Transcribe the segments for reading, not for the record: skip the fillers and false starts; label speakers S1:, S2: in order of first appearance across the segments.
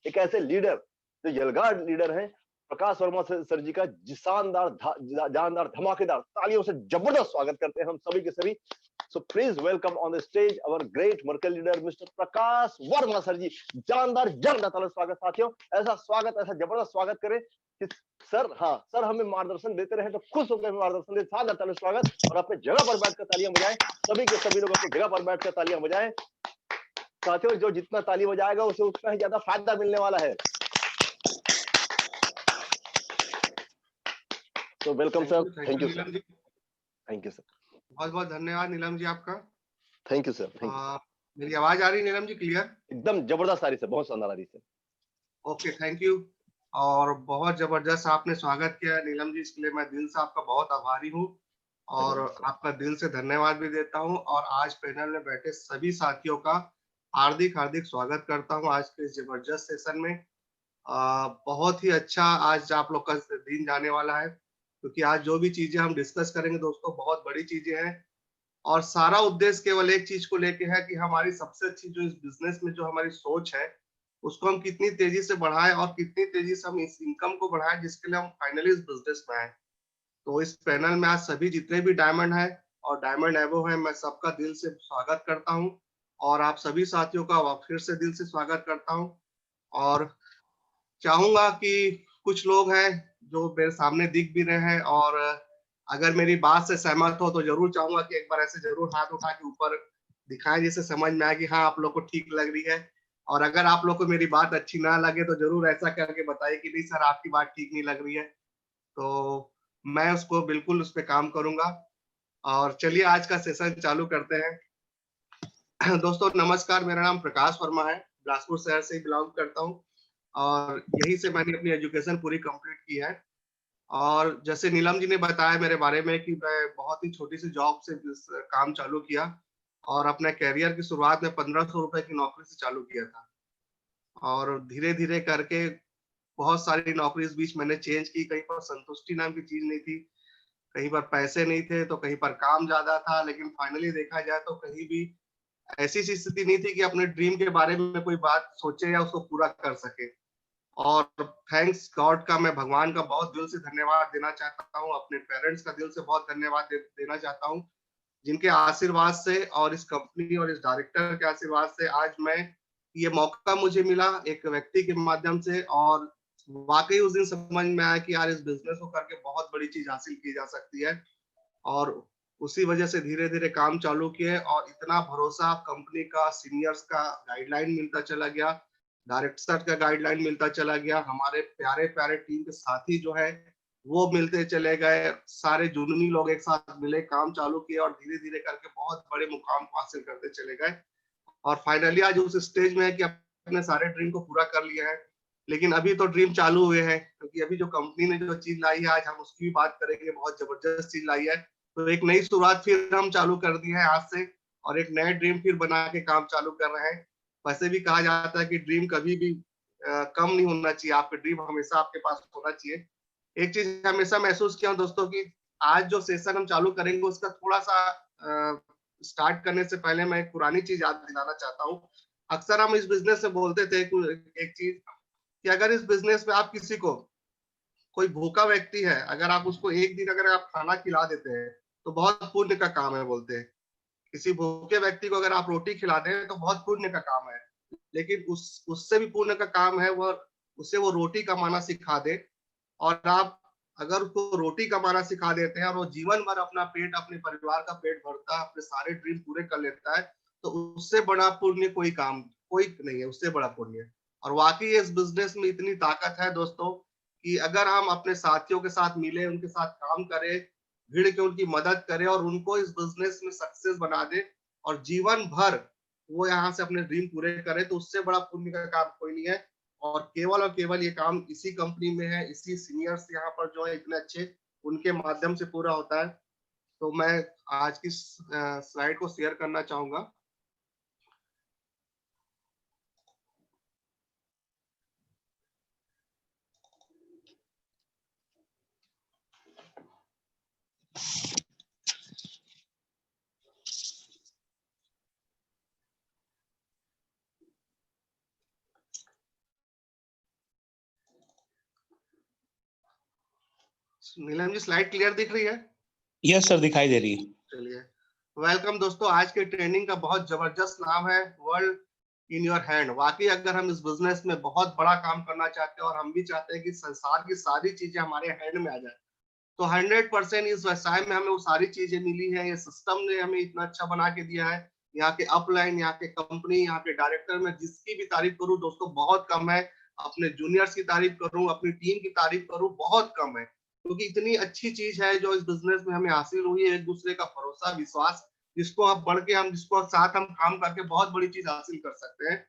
S1: एक ऐसे लीडर जो यलगार लीडर हैं, प्रकाश वर्मा सर जी का जानदार धमाकेदार तालियों से जबरदस्त स्वागत करते हैं हम सभी के सभी। So please welcome on the stage our great miracle leader mister Prakash Verma sir ji. जानदार तालियों स्वागत साथियों, ऐसा स्वागत, ऐसा जबरदस्त स्वागत करें कि सर, हाँ सर हमें मार्गदर्शन देते रहे तो खुश होकर मार्गदर्शन दे। शानदार तालियों स्वागत, और अपने जगह पर बैठकर तालियां बजाएं। सभी के सभी लोग अपनी जगह पर बैठकर तालियां बजाएं। साथियों, जो जितना ताली बजाएगा उसे उतना ही ज्यादा फायदा मिलने वाला है। तो welcome sir, thank you sir, thank you sir,
S2: बहुत बहुत धन्यवाद नीलम जी आपका।
S1: Thank you sir, thank you.
S2: मेरी आवाज आ रही है नीलम जी क्लियर?
S1: एकदम जबरदस्त आ रही सर, बहुत शानदार आ रही सर।
S2: Okay, thank you. और बहुत जबरदस्त आपने स्वागत किया नीलम जी, इसके लिए मैं दिल से आपका बहुत आभारी हूँ और आपका दिल से धन्यवाद भी देता हूँ। और आज पैनल में बैठे सभी साथियों का हार्दिक हार्दिक स्वागत करता हूँ आज के इस जबरदस्त सेशन में। बहुत ही अच्छा आज आप लोग का दिन जाने वाला है, क्योंकि आज जो भी चीजें हम डिस्कस करेंगे दोस्तों बहुत बड़ी चीजें हैं, और सारा उद्देश्य केवल एक चीज को लेके है कि हमारी सबसे अच्छी जो इस बिजनेस में जो हमारी सोच है उसको हम कितनी तेजी से बढ़ाएं और कितनी तेजी से हम इस इनकम को बढ़ाएं, जिसके लिए हम फाइनली इस बिजनेस में आए। तो इस पैनल में आज सभी जितने भी डायमंड है और डायमंड एबो है, मैं सबका दिल से स्वागत करता हूँ और आप सभी साथियों का फिर से दिल से स्वागत करता हूँ। और चाहूंगा कि कुछ लोग हैं जो मेरे सामने दिख भी रहे हैं, और अगर मेरी बात से सहमत हो तो जरूर चाहूंगा कि एक बार ऐसे जरूर हाथ उठा के ऊपर दिखाएं, जिससे समझ में आए कि हाँ आप लोग को ठीक लग रही है। और अगर आप लोग को मेरी बात अच्छी ना लगे तो जरूर ऐसा करके बताइए कि नहीं सर आपकी बात ठीक नहीं लग रही है, तो मैं उसको बिल्कुल उस पर काम करूंगा। और चलिए आज का सेशन चालू करते हैं। दोस्तों नमस्कार, मेरा नाम प्रकाश वर्मा है, बिलासपुर शहर से बिलोंग करता हूँ और यहीं से मैंने अपनी एजुकेशन पूरी कंप्लीट की है। और जैसे नीलम जी ने बताया मेरे बारे में कि मैं बहुत ही छोटी सी जॉब से काम चालू किया और अपने करियर की शुरुआत में 1500 रुपए की नौकरी से चालू किया था, और धीरे धीरे करके बहुत सारी नौकरी इस बीच मैंने चेंज की। कहीं पर संतुष्टि नाम की चीज नहीं थी, कहीं पर पैसे नहीं थे, तो कहीं पर काम ज्यादा था, लेकिन फाइनली देखा जाए तो कहीं भी ऐसी स्थिति नहीं थी कि अपने ड्रीम के बारे में कोई बात सोचे या उसको पूरा कर सके। और थैंक्स गॉड का, मैं भगवान का बहुत दिल से धन्यवाद देना चाहता हूँ, अपने पेरेंट्स का दिल से बहुत धन्यवाद देना चाहता हूँ, जिनके आशीर्वाद से और इस कंपनी और इस डायरेक्टर के आशीर्वाद से आज मैं ये मौका मुझे मिला एक व्यक्ति के माध्यम से। और वाकई उस दिन समझ में आया कि यार इस बिजनेस को करके बहुत बड़ी चीज हासिल की जा सकती है, और उसी वजह से धीरे धीरे काम चालू किए और इतना भरोसा कंपनी का, सीनियर्स का गाइडलाइन मिलता चला गया, डायरेक्टर का गाइडलाइन मिलता चला गया, हमारे प्यारे प्यारे टीम के साथी जो है वो मिलते चले गए, सारे जुनूनी लोग एक साथ मिले, काम चालू किए और धीरे धीरे करके बहुत बड़े मुकाम को हासिल करते चले गए। और फाइनली आज उस स्टेज में है कि अपने सारे ड्रीम को पूरा कर लिया है। लेकिन अभी तो ड्रीम चालू हुए हैं, क्योंकि अभी जो कंपनी ने जो चीज लाई है आज हम उसकी भी बात करेंगे, बहुत जबरदस्त चीज लाई है। तो एक नई शुरुआत फिर हम चालू कर दी है आज से, और एक नए ड्रीम फिर बना के काम चालू कर रहे हैं। वैसे भी कहा जाता है कि ड्रीम कभी भी कम नहीं होना चाहिए, आपके ड्रीम हमेशा आपके पास होना चाहिए। एक चीज हमेशा महसूस किया हूँ दोस्तों की आज जो सेशन हम चालू करेंगे उसका थोड़ा सा स्टार्ट करने से पहले मैं एक पुरानी चीज याद दिलाना चाहता हूँ। अक्सर हम इस बिजनेस में बोलते थे एक चीज कि अगर इस बिजनेस में आप किसी को, कोई भूखा व्यक्ति है, अगर आप उसको एक दिन अगर आप खाना खिला देते हैं तो बहुत पुण्य का काम है बोलते हैं। किसी भूखे व्यक्ति को अगर आप रोटी खिला दें तो बहुत पुण्य का काम है, लेकिन उससे भी पुण्य का काम है वो उसे वो रोटी कमाना सिखा दे। और आप अगर उसको रोटी कमाना सिखा देते हैं और वो जीवन भर अपना पेट, अपने परिवार का पेट भरता है, अपने सारे ड्रीम पूरे कर लेता है, तो उससे बड़ा पुण्य कोई काम कोई नहीं है, उससे बड़ा पुण्य। और वाकई इस बिजनेस में इतनी ताकत है दोस्तों कि अगर हम अपने साथियों के साथ मिले, उनके साथ काम करें, भिड़ के उनकी मदद करें और उनको इस बिजनेस में सक्सेस बना दे और जीवन भर वो यहाँ से अपने ड्रीम पूरे करे, तो उससे बड़ा पुण्य का काम कोई नहीं है। और केवल ये काम इसी कंपनी में है, इसी सीनियर्स यहाँ पर जो है इतने अच्छे, उनके माध्यम से पूरा होता है। तो मैं आज की स्लाइड को शेयर करना चाहूंगा। नीलम जी स्लाइड क्लियर दिख रही है?
S3: यस सर, दिखाई दे रही है।
S2: चलिए, वेलकम दोस्तों। आज के ट्रेनिंग का बहुत जबरदस्त नाम है वर्ल्ड इन योर हैंड। वाकई अगर हम इस बिजनेस में बहुत बड़ा काम करना चाहते हैं और हम भी चाहते हैं कि संसार की सारी चीजें हमारे हैंड में आ जाए, तो 100% इस व्यवसाय में हमें वो सारी चीजें मिली है। ये सिस्टम ने हमें इतना अच्छा बना के दिया है। यहाँ के अपलाइन, यहाँ के कंपनी, यहाँ के डायरेक्टर, में जिसकी भी तारीफ करूँ दोस्तों बहुत कम है। अपने जूनियर्स की तारीफ करूँ, अपनी टीम की तारीफ करूँ, बहुत कम है, क्योंकि इतनी अच्छी चीज है जो इस बिजनेस में हमें हासिल हुई है। एक दूसरे का भरोसा, विश्वास, जिसको आप बढ़ के हम जिसको साथ हम काम करके बहुत बड़ी चीज हासिल कर सकते हैं।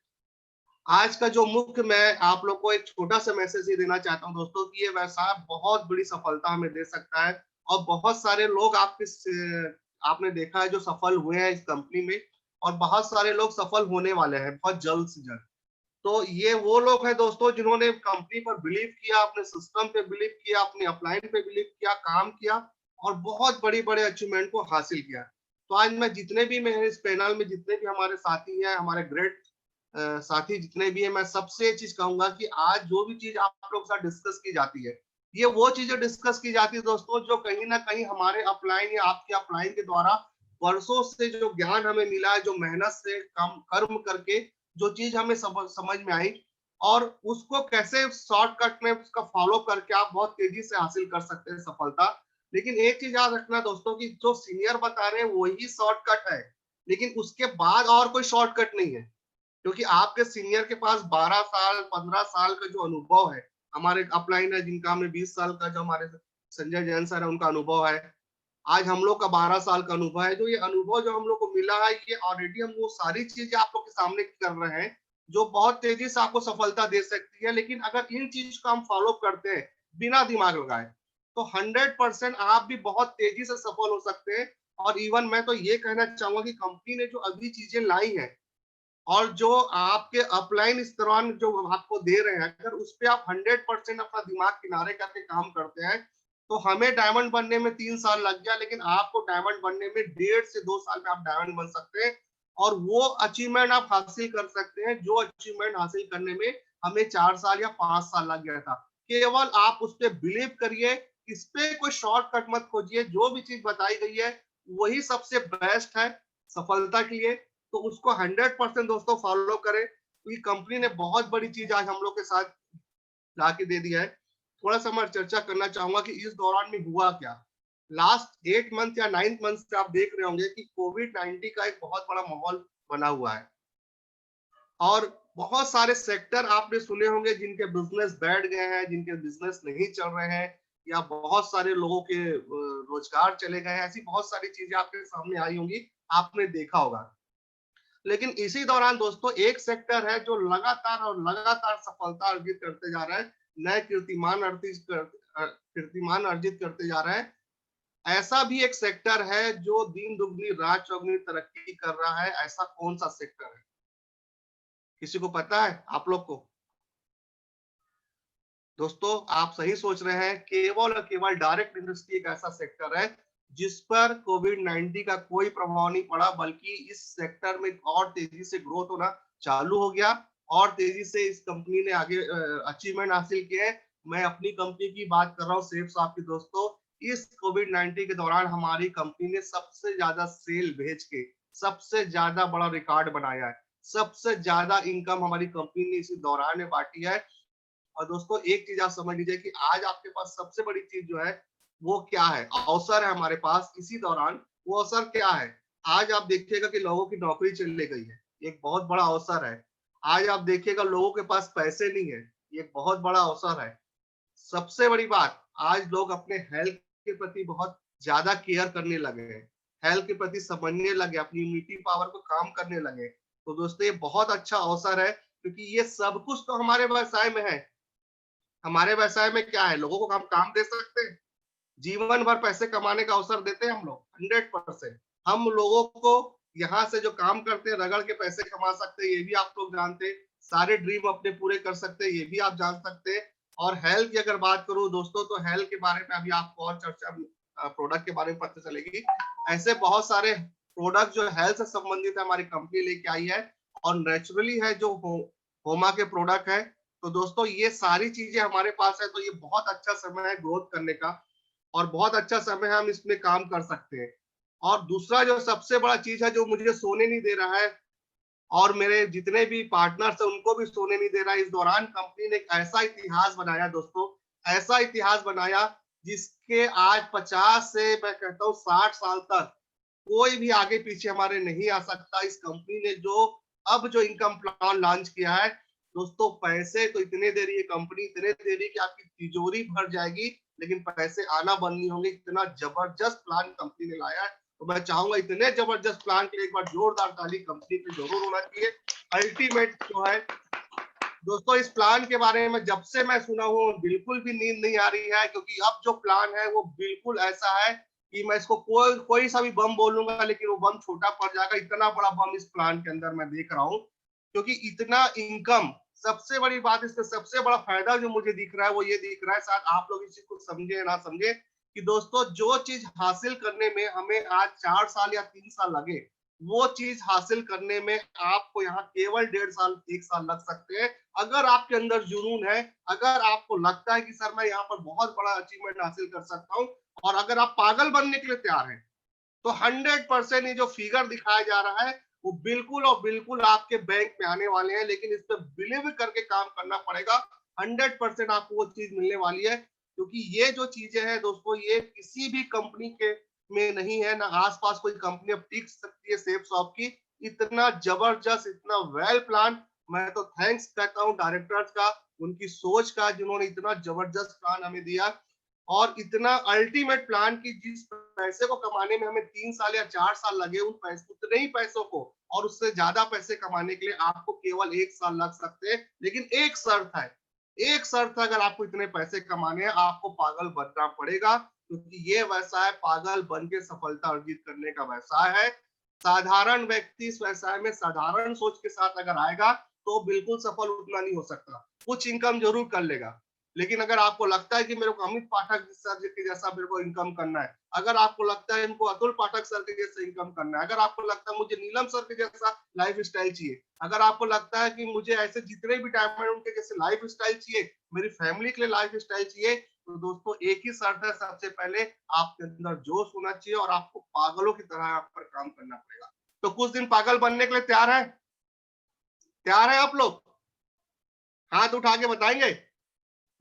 S2: आज का जो मुख्य, मैं आप लोग को एक छोटा सा मैसेज ये देना चाहता हूँ दोस्तों कि ये व्यवसाय बहुत बड़ी सफलता हमें दे सकता है। और बहुत सारे लोग आपने देखा है जो सफल हुए हैं इस कंपनी में, और बहुत सारे लोग सफल होने वाले हैं बहुत जल्द से जल्द। तो ये वो लोग हैं दोस्तों जिन्होंने कंपनी पर बिलीव किया, अपने सिस्टम पे बिलीव किया, अपनी अपलाइन पे बिलीव किया, काम किया और बहुत बड़ी बड़े अचीवमेंट को हासिल किया। तो आज मैं जितने भी मैं इस पैनल में जितने भी हमारे साथी हैं, हमारे ग्रेट साथी जितने भी हैं, मैं सबसे चीज कहूंगा कि आज जो भी चीज आप लोग के साथ डिस्कस की जाती है, ये वो चीजें डिस्कस की जाती है दोस्तों जो कहीं ना कहीं हमारे अपलाइन या आपके अपलाइन के द्वारा वर्षों से जो ज्ञान हमें मिला है, जो मेहनत से काम कर्म करके जो चीज हमें समझ में आई, और उसको कैसे शॉर्टकट में उसका फॉलो करके आप बहुत तेजी से हासिल कर सकते हैं सफलता। लेकिन एक चीज याद रखना दोस्तों कि जो सीनियर बता रहे हैं वही शॉर्टकट है, लेकिन उसके बाद और कोई शॉर्टकट नहीं है, क्योंकि आपके सीनियर के पास 12 साल 15 साल का जो अनुभव है। हमारे अपलाइन है जिनका हमें 20 साल का, जो हमारे संजय जैन सर है उनका अनुभव है। आज हम लोग का 12 साल का अनुभव है। जो ये अनुभव जो हम लोग को मिला है, ये ऑलरेडी हम वो सारी चीजें आप लोग के सामने कर रहे हैं जो बहुत तेजी से आपको सफलता दे सकती है। लेकिन अगर इन चीज को हम फॉलो करते हैं बिना दिमाग लगाए, तो 100% आप भी बहुत तेजी से सफल हो सकते हैं। और इवन मैं तो ये कहना चाहूंगा कि कंपनी ने जो अभी चीजें लाई है और जो आपके अपलाइन इस दौरान जो आपको दे रहे हैं, अगर उस पर आप 100% अपना दिमाग किनारे करके काम करते हैं, तो हमें डायमंड बनने में 3 साल लग गया, लेकिन आपको डायमंड बनने में 1.5 से 2 साल में आप डायमंड बन सकते हैं। और वो अचीवमेंट आप हासिल कर सकते हैं जो अचीवमेंट हासिल करने में हमें 4 साल या 5 साल लग गया था। केवल आप उस पर बिलीव करिए, इस पे कोई शॉर्टकट मत खोजिए। जो भी चीज बताई गई है वही सबसे बेस्ट है सफलता के लिए। तो उसको 100% दोस्तों फॉलो करें, क्योंकि कंपनी ने बहुत बड़ी चीज आज हम लोग के साथ ला के दे दिया है। थोड़ा सा मैं चर्चा करना चाहूंगा कि इस दौरान में हुआ क्या। लास्ट 8 मंथ या 9 मंथ से आप देख रहे होंगे कि कोविड-19 का एक बहुत बड़ा माहौल बना हुआ है, और बहुत सारे सेक्टर आपने सुने होंगे जिनके बिजनेस बैठ गए हैं, जिनके बिजनेस नहीं चल रहे हैं, या बहुत सारे लोगों के रोजगार चले गए हैं। ऐसी बहुत सारी चीजें आपके सामने आई होंगी, आपने देखा होगा। लेकिन इसी दौरान दोस्तों एक सेक्टर है जो लगातार और लगातार सफलता अर्जित करते जा रहा है, नए कीर्तिमान अर्जित करते जा रहा है। ऐसा भी एक सेक्टर है जो दिन दुगनी रात चौगनी तरक्की कर रहा है। ऐसा कौन सा सेक्टर है, किसी को पता है आप लोग को? दोस्तों आप सही सोच रहे हैं, केवल और केवल डायरेक्ट इंडस्ट्री एक ऐसा सेक्टर है जिस पर कोविड-19 का कोई प्रभाव नहीं पड़ा, बल्कि इस सेक्टर में और तेजी से ग्रोथ होना चालू हो गया, और तेजी से इस कंपनी ने आगे अचीवमेंट हासिल किए। मैं अपनी कंपनी की बात कर रहा हूँ, सेफ साहब की दोस्तों। इस कोविड-19 के दौरान हमारी कंपनी ने सबसे ज्यादा सेल भेज के सबसे ज्यादा बड़ा रिकॉर्ड बनाया है। सबसे ज्यादा इनकम हमारी कंपनी ने इसी दौरान में बांटी है। और दोस्तों एक चीज आप समझ लीजिए कि आज आपके पास सबसे बड़ी चीज जो है वो क्या है, अवसर है हमारे पास इसी दौरान। वो अवसर क्या है? आज आप देखिएगा कि लोगों की नौकरी चली गई है, एक बहुत बड़ा अवसर है। आज आप देखिएगा लोगों के पास पैसे नहीं है, ये एक बहुत बड़ा अवसर है। सबसे बड़ी बात, आज लोग अपने हेल्थ के प्रति बहुत ज्यादा केयर करने लगे हैं, हेल्थ के प्रति समझने लगे, अपनी इम्यूनिटी पावर को काम करने लगे। तो दोस्तों ये बहुत अच्छा अवसर है, क्योंकि ये सब कुछ तो हमारे व्यवसाय में है। हमारे व्यवसाय में क्या है, लोगों को हम काम दे सकते हैं, जीवन भर पैसे कमाने का अवसर देते हैं हम लोग 100%। हम लोगों को यहाँ से जो काम करते हैं रगड़ के पैसे कमा सकते हैं, ये भी आप लोग जानते हैं। सारे ड्रीम अपने पूरे कर सकते हैं, ये भी आप जान सकते हैं। और हेल्थ की अगर बात करूं दोस्तों, तो हेल्थ के बारे में अभी आपको और चर्चा, प्रोडक्ट के बारे में पता चलेगी। ऐसे बहुत सारे प्रोडक्ट जो हेल्थ से संबंधित है हमारी कंपनी लेके आई है, और नेचुरली है जो होमा के प्रोडक्ट है। तो दोस्तों ये सारी चीजें हमारे पास है, तो ये बहुत अच्छा समय है ग्रोथ करने का। और बहुत अच्छा समय हम इसमें काम कर सकते हैं। और दूसरा जो सबसे बड़ा चीज है जो मुझे सोने नहीं दे रहा है और मेरे जितने भी पार्टनर्स हैं उनको भी सोने नहीं दे रहा है, इस दौरान कंपनी ने एक ऐसा इतिहास बनाया दोस्तों, ऐसा इतिहास बनाया जिसके आज 50 से मैं कहता हूँ 60 साल तक कोई भी आगे पीछे हमारे नहीं आ सकता। इस कंपनी ने जो इनकम प्लान लॉन्च किया है दोस्तों, पैसे तो इतने दे रही है कंपनी, इतने दे रही है कि आपकी तिजोरी भर जाएगी, लेकिन पैसे आना बंद नहीं होंगे। इतना जबरदस्त प्लान कंपनी ने लाया है। तो मैं चाहूंगा इतने जबरदस्त प्लान के लिए एक बार जोरदार ताली कंपनी पे जरूर होना चाहिए। अल्टीमेट जो है दोस्तों, इस प्लान के बारे में जब से मैं सुना हूँ बिल्कुल भी नींद नहीं आ रही है, क्योंकि अब जो प्लान है वो बिल्कुल ऐसा है कि मैं इसको कोई सा भी बम बोलूंगा लेकिन वो बम छोटा पड़ जाएगा। इतना बड़ा बम इस प्लान के अंदर मैं देख रहा हूँ, क्योंकि इतना इनकम, सबसे बड़ी बात इसमें सबसे बड़ा फायदा जो मुझे दिख रहा है वो ये दिख रहा है, शायद आप लोग इस चीज को समझे ना समझे, कि दोस्तों जो चीज हासिल करने में हमें आज 4 साल या 3 साल लगे, वो चीज हासिल करने में आपको यहाँ केवल 1.5 साल 1 साल लग सकते हैं। अगर आपके अंदर जुनून है, अगर आपको लगता है कि सर मैं यहाँ पर बहुत बड़ा अचीवमेंट हासिल कर सकता हूँ, और अगर आप पागल बनने के लिए तैयार हैं, तो 100% ये जो फिगर दिखाया जा रहा है वो बिल्कुल और बिल्कुल आपके बैंक में आने वाले हैं। लेकिन इस पर बिलीव करके काम करना पड़ेगा। 100% आपको वो चीज मिलने वाली है, क्योंकि ये जो चीजें हैं दोस्तों, ये किसी भी कंपनी के में नहीं है, ना आसपास कोई कंपनी अब टिक सकती है सेफ शॉप की। इतना जबरदस्त, इतना वेल प्लान, मैं तो थैंक्स कहता हूँ डायरेक्टर्स का, उनकी सोच का, जिन्होंने इतना जबरदस्त प्लान हमें दिया। और इतना अल्टीमेट प्लान की जिस पैसे को कमाने में हमें 3 साल या 4 साल लगे, उन पैसे उतने ही पैसों को और उससे ज्यादा पैसे कमाने के लिए आपको केवल 1 साल लग सकते हैं। लेकिन एक शर्त है, एक शर्त है, अगर आपको इतने पैसे कमाने हैं आपको पागल बनना पड़ेगा, क्योंकि ये व्यवसाय पागल बन के सफलता अर्जित करने का व्यवसाय है। साधारण व्यक्ति इस व्यवसाय में साधारण सोच के साथ अगर आएगा तो बिल्कुल सफल उतना नहीं हो सकता। कुछ इनकम जरूर कर लेगा, लेकिन अगर आपको लगता है कि मेरे को अमित पाठक सर के जैसा मेरे को इनकम करना है, अगर आपको लगता है इनको अतुल पाठक सर के जैसा इनकम करना है, अगर आपको लगता है मुझे नीलम सर के जैसा लाइफ स्टाइल चाहिए, अगर आपको लगता है कि मुझे ऐसे जितने भी डायमंड उनके जैसे लाइफ स्टाइल चाहिए, मेरी फैमिली के लिए लाइफ स्टाइल चाहिए, तो दोस्तों एक ही शर्त है, सबसे पहले आपके अंदर जोश होना चाहिए और आपको पागलों की तरह यहाँ पर काम करना पड़ेगा। तो कुछ दिन पागल बनने के लिए तैयार है? तैयार है आप लोग? हाथ उठा के बताएंगे।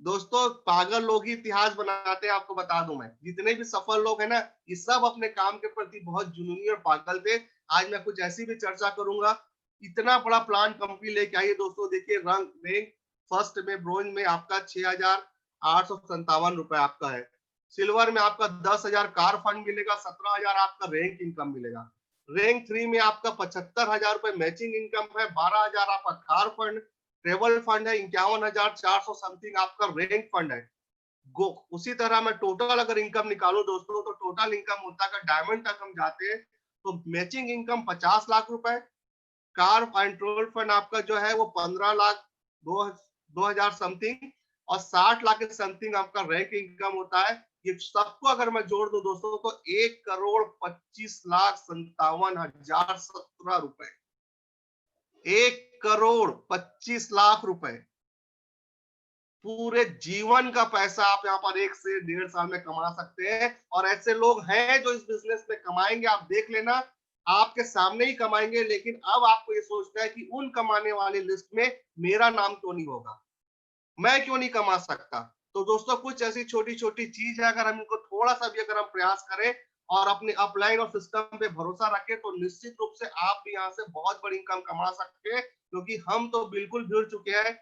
S2: दोस्तों पागल लोग ही इतिहास बनाते हैं, आपको बता दूं मैं, जितने भी सफल लोग हैं ना, ये सब अपने काम के प्रति बहुत जुनूनी और पागल थे। आज मैं कुछ ऐसी भी चर्चा करूंगा। इतना बड़ा प्लान कंपनी लेके आई है दोस्तों, देखिए रैंक फर्स्ट में ब्रोंज में आपका 6,857 रुपए आपका है, सिल्वर में आपका 10,000 कार फंड मिलेगा, 17,000 आपका रैंक इनकम मिलेगा, रैंक 3 में आपका 75,000 रुपए मैचिंग इनकम है, 12,000 आपका कार फंड, ट्रेवल फंड है, 51,400 समथिंग आपका रैंक फंड है। गो उसी तरह मैं टोटल अगर इनकम निकालू दोस्तों, तो टोटल इनकम होता है, डायमंड तक हम जाते हैं तो मैचिंग इनकम 50 लाख रुपए, कार एंड ट्रेवल फंड आपका जो है वो 15 लाख 2,000 समथिंग, और 60 लाख के समथिंग आपका रैंक इनकम होता है। ये सबको अगर मैं जोड़ दूं दोस्तों तो 1,25,57,017 रुपए, 1,25,00,000 रुपए, पूरे जीवन का पैसा आप यहाँ पर 1 से 1.5 साल में कमा सकते हैं। और ऐसे लोग हैं जो इस बिजनेस में कमाएंगे, आप देख लेना, आपके सामने ही कमाएंगे। लेकिन अब आपको ये सोचना है कि उन कमाने वाले लिस्ट में मेरा नाम क्यों नहीं होगा, मैं क्यों नहीं कमा सकता। तो दोस्तों कुछ ऐसी छोटी छोटी चीज है, अगर हम इनको थोड़ा सा भी अगर हम प्रयास करें और अपने अपलाइन और सिस्टम पे भरोसा रखें, तो निश्चित रूप से आप भी यहाँ से बहुत बड़ी इनकम कमा सकते हैं। क्योंकि हम तो बिल्कुल जुड़ चुके हैं,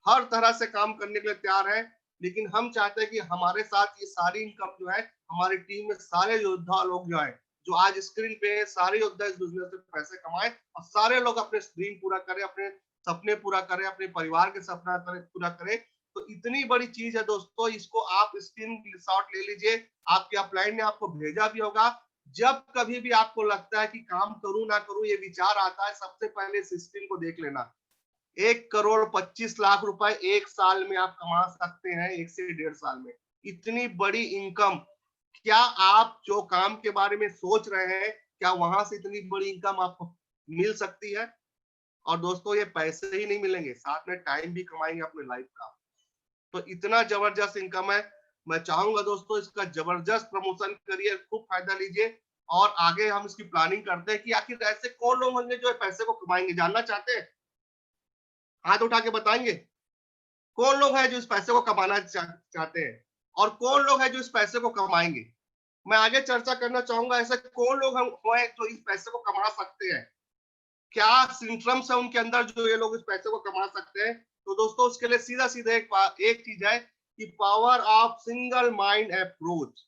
S2: हर तरह से काम करने के लिए तैयार है, लेकिन हम चाहते हैं कि हमारे साथ ये सारी इनकम जो है, हमारी टीम में सारे योद्धा लोग जो है, जो आज स्क्रीन पे है, सारे योद्धा इस बिजनेस में पैसे कमाए और सारे लोग अपने ड्रीम पूरा करें, अपने सपने पूरा करें, अपने परिवार के सपना पूरा करें। तो इतनी बड़ी चीज है दोस्तों, इसको आप स्क्रीन शॉट ले लीजिए, आपके अपलाइन ने आपको भेजा भी होगा। जब कभी भी आपको लगता है कि काम करूं ना करूं ये विचार आता है, सबसे पहले इस स्क्रीन को देख लेना। 1,25,00,000 रुपए 1 साल में आप कमा सकते हैं, 1 से 1.5 साल में इतनी बड़ी इनकम। क्या आप जो काम के बारे में सोच रहे हैं, क्या वहां से इतनी बड़ी इनकम आपको मिल सकती है? और दोस्तों ये पैसे ही नहीं मिलेंगे, साथ में टाइम भी कमाएंगे अपने लाइफ का। तो इतना जबरदस्त इनकम है। मैं चाहूंगा दोस्तों इसका जबरदस्त प्रमोशन करिए, खूब फायदा लीजिए और आगे हम इसकी प्लानिंग करते हैं कि आखिर ऐसे कौन लोग होंगे जो पैसे को कमाएंगे। जानना चाहते हैं? हाथ उठा के बताएंगे कौन लोग हैं जो इस पैसे को कमाना चाहते हैं और कौन लोग हैं जो इस पैसे को कमाएंगे। मैं आगे चर्चा करना चाहूंगा ऐसे कौन लोग हैं जो इस पैसे को कमा सकते हैं, क्या सिम्टम्स है उनके अंदर जो ये लोग इस पैसे को कमा सकते हैं। तो दोस्तों उसके लिए सीधा सीधा एक चीज है कि power of single mind approach.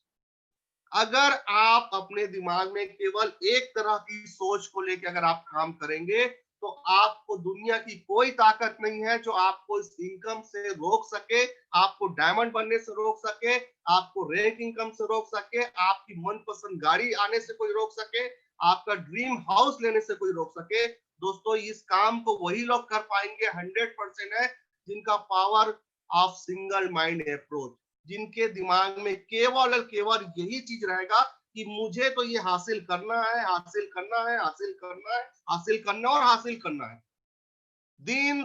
S2: अगर आप अपने दिमाग में केवल एक तरह की सोच को लेकर अगर आप काम करेंगे तो आपको दुनिया की कोई ताकत नहीं है जो आपको इस इनकम से रोक सके, आपको डायमंड बनने से रोक सके, आपको रैंक इनकम से रोक सके, आपकी मनपसंद गाड़ी आने से कोई रोक सके, आपका ड्रीम हाउस लेने से कोई रोक सके। दोस्तों इस काम को वही लोग कर पाएंगे 100% है जिनका power of single mind approach, जिनके दिमाग में केवल और केवल यही चीज रहेगा कि मुझे तो ये हासिल करना है, हासिल करना है, हासिल करना है, हासिल करना और हासिल करना है। दिन